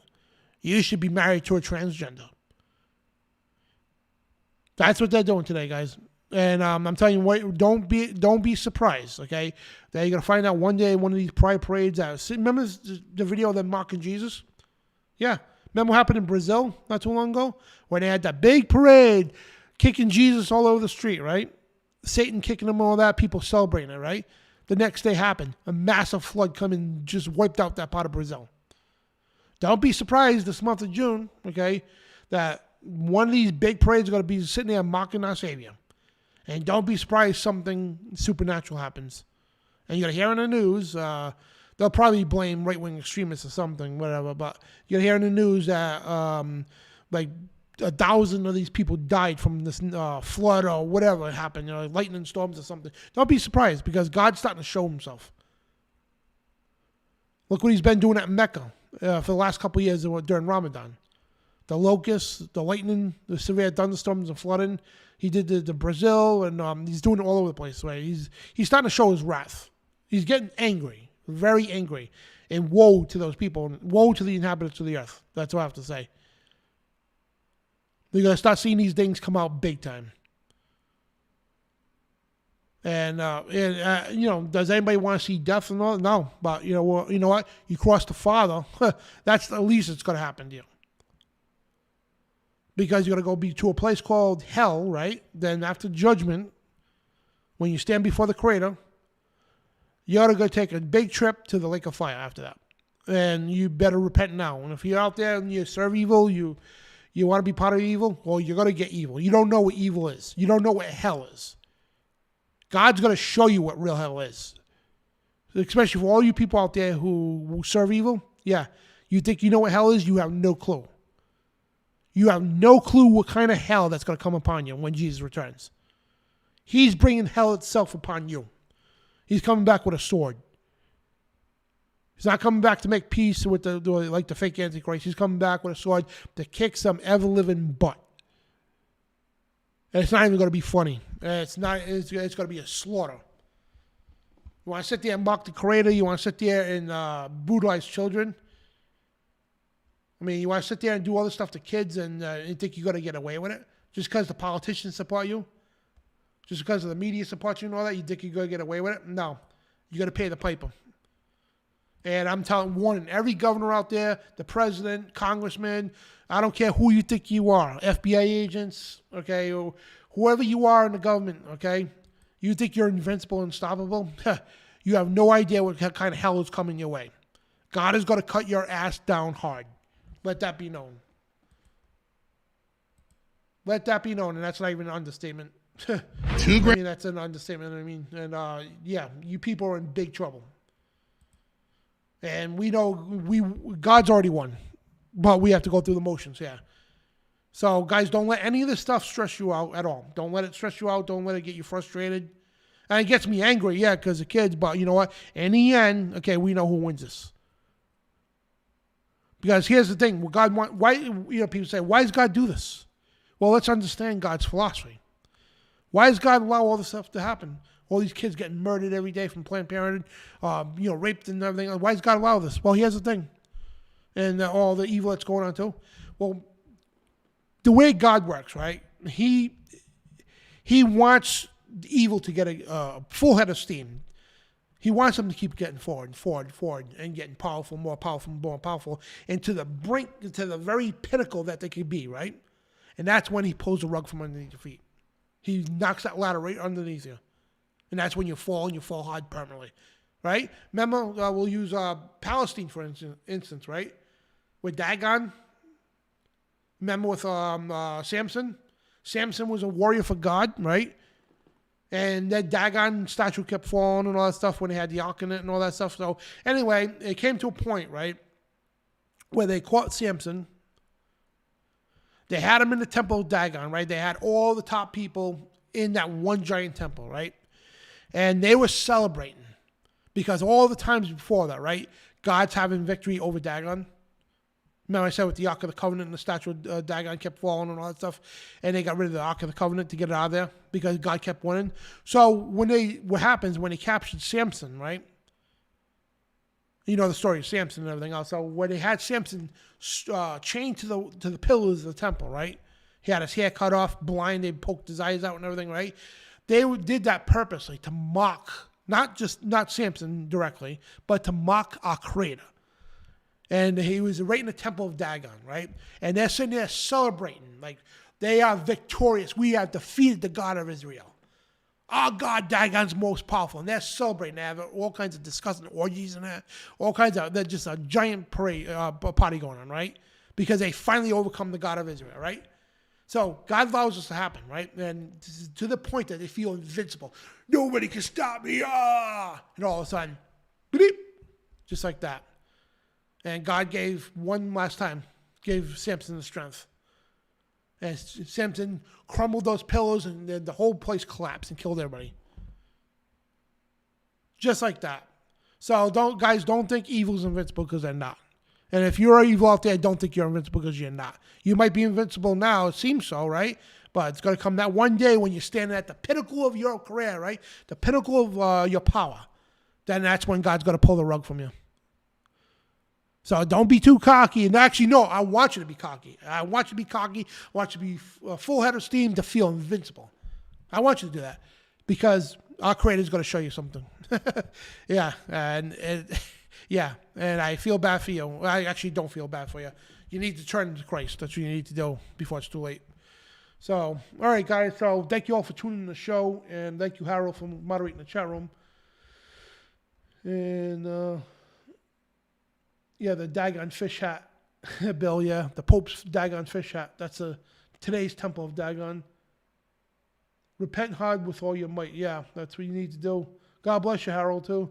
K: You should be married to a transgender. That's what they're doing today, guys. And I'm telling you what, don't be surprised, okay? That you're going to find out one day one of these pride parades. Remember the video of them mocking Jesus? Yeah. Remember what happened in Brazil not too long ago? Where they had that big parade kicking Jesus all over the street, right? Satan kicking him, all that, people celebrating it, right? The next day happened. A massive flood coming, just wiped out that part of Brazil. Don't be surprised this month of June, okay, that one of these big parades is going to be sitting there mocking our Savior. And don't be surprised something supernatural happens. And you're going to hear in the news, they'll probably blame right-wing extremists or something, whatever, but you're going to hear in the news that like 1,000 of these people died from this flood or whatever happened, lightning storms or something. Don't be surprised because God's starting to show himself. Look what he's been doing at Mecca for the last couple of years during Ramadan. The locusts, the lightning, the severe thunderstorms and flooding. He did the Brazil, and he's doing it all over the place. Right? He's starting to show his wrath. He's getting angry, very angry. And woe to those people, and woe to the inhabitants of the earth. That's what I have to say. You're going to start seeing these things come out big time. And does anybody want to see death and all? No. But, you know what? You cross the Father, that's the least that's going to happen to you. Because you're going to go be to a place called hell, right? Then after judgment, when you stand before the Creator, you're going to go take a big trip to the lake of fire after that. And you better repent now. And if you're out there and you serve evil, you want to be part of evil, well, you're going to get evil. You don't know what evil is. You don't know what hell is. God's going to show you what real hell is. Especially for all you people out there who serve evil. Yeah, you think you know what hell is? You have no clue. You have no clue what kind of hell that's going to come upon you when Jesus returns. He's bringing hell itself upon you. He's coming back with a sword. He's not coming back to make peace with the fake Antichrist. He's coming back with a sword to kick some ever-living butt. And it's not even going to be funny. It's going to be a slaughter. You want to sit there and mock the Creator? You want to sit there and brutalize children? I mean, you want to sit there and do all this stuff to kids and you think you're going to get away with it? Just because the politicians support you? Just because of the media supports you and all that, you think you're going to get away with it? No. You got to pay the piper. And I'm warning every governor out there, the president, congressman, I don't care who you think you are, FBI agents, okay, or whoever you are in the government, okay, you think you're invincible and unstoppable? You have no idea what kind of hell is coming your way. God is going to cut your ass down hard. Let that be known. Let that be known, and that's not even an understatement. I mean, that's an understatement. I mean, and yeah, you people are in big trouble. And we know God's already won, but we have to go through the motions, yeah. So, guys, don't let any of this stuff stress you out at all. Don't let it stress you out. Don't let it get you frustrated. And it gets me angry, yeah, because of kids. But you know what? In the end, okay, we know who wins this. Because here's the thing: people say, why does God do this? Well, let's understand God's philosophy. Why does God allow all this stuff to happen? All these kids getting murdered every day from Planned Parenthood, raped and everything. Why does God allow this? Well, here's the thing, and all the evil that's going on too. Well, the way God works, right? He wants evil to get a full head of steam. He wants them to keep getting forward, and getting powerful, more powerful, and to the brink, to the very pinnacle that they could be, right? And that's when he pulls the rug from underneath your feet. He knocks that ladder right underneath you. And that's when you fall, and you fall hard permanently, right? Remember, we'll use Palestine, for instance, right? With Dagon. Remember with Samson? Samson was a warrior for God, right? And that Dagon statue kept falling and all that stuff when they had the ark in it and all that stuff. So anyway, it came to a point, right, where they caught Samson. They had him in the temple of Dagon, right? They had all the top people in that one giant temple, right? And they were celebrating because all the times before that, right, God's having victory over Dagon. Remember I said with the Ark of the Covenant and the statue of Dagon kept falling and all that stuff, and they got rid of the Ark of the Covenant to get it out of there because God kept winning. So what happens when they captured Samson, right? You know the story of Samson and everything else. So when they had Samson chained to the pillars of the temple, right? He had his hair cut off, blind. They poked his eyes out and everything, right? They did that purposely to mock, not Samson directly, but to mock our Creator. And he was right in the temple of Dagon, right? And they're sitting there celebrating, like they are victorious. We have defeated the God of Israel. Our God, Dagon's most powerful. And they're celebrating. They have all kinds of disgusting orgies and that. They're just a giant party going on, right? Because they finally overcome the God of Israel, right? So God allows this to happen, right? And to the point that they feel invincible. Nobody can stop me. And all of a sudden, beep, just like that. And God gave Samson the strength. And Samson crumbled those pillars and then the whole place collapsed and killed everybody. Just like that. So don't think evil's invincible because they're not. And if you're evil out there, don't think you're invincible because you're not. You might be invincible now, it seems so, right? But it's going to come that one day when you're standing at the pinnacle of your career, right? The pinnacle of your power. Then that's when God's going to pull the rug from you. So don't be too cocky. And actually, no, I want you to be cocky. I want you to be cocky. I want you to be full head of steam to feel invincible. I want you to do that because our Creator is going to show you something. Yeah. And I feel bad for you. I actually don't feel bad for you. You need to turn to Christ. That's what you need to do before it's too late. So, all right, guys. So thank you all for tuning in the show. And thank you, Harold, for moderating the chat room. And, yeah, the Dagon fish hat, Bill, yeah. The Pope's Dagon fish hat. That's today's temple of Dagon. Repent hard with all your might. Yeah, that's what you need to do. God bless you, Harold, too.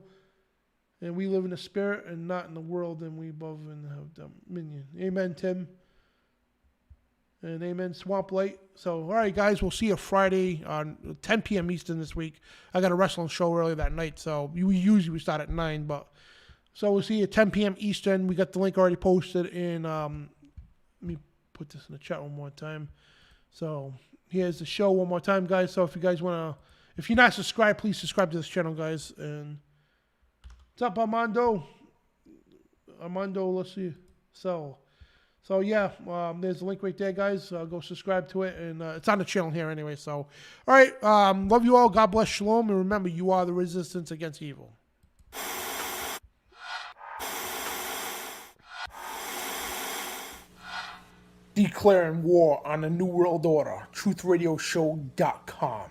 K: And we live in the spirit and not in the world, and we above and have dominion. Amen, Tim. And amen, Swamp Light. So, all right, guys, we'll see you Friday on 10 p.m. Eastern this week. I got a wrestling show earlier that night, so we start at 9, but... So we'll see you at 10 p.m. Eastern. We got the link already posted in, let me put this in the chat one more time. So here's the show one more time, guys. So if you guys want to, if you're not subscribed, please subscribe to this channel, guys. And What's up, Armando? Armando, let's see. So yeah, there's a link right there, guys. Go subscribe to it, and it's on the channel here anyway. So, all right, love you all. God bless, shalom, and remember, you are the resistance against evil. Declaring war on the New World Order. TruthRadioShow.com.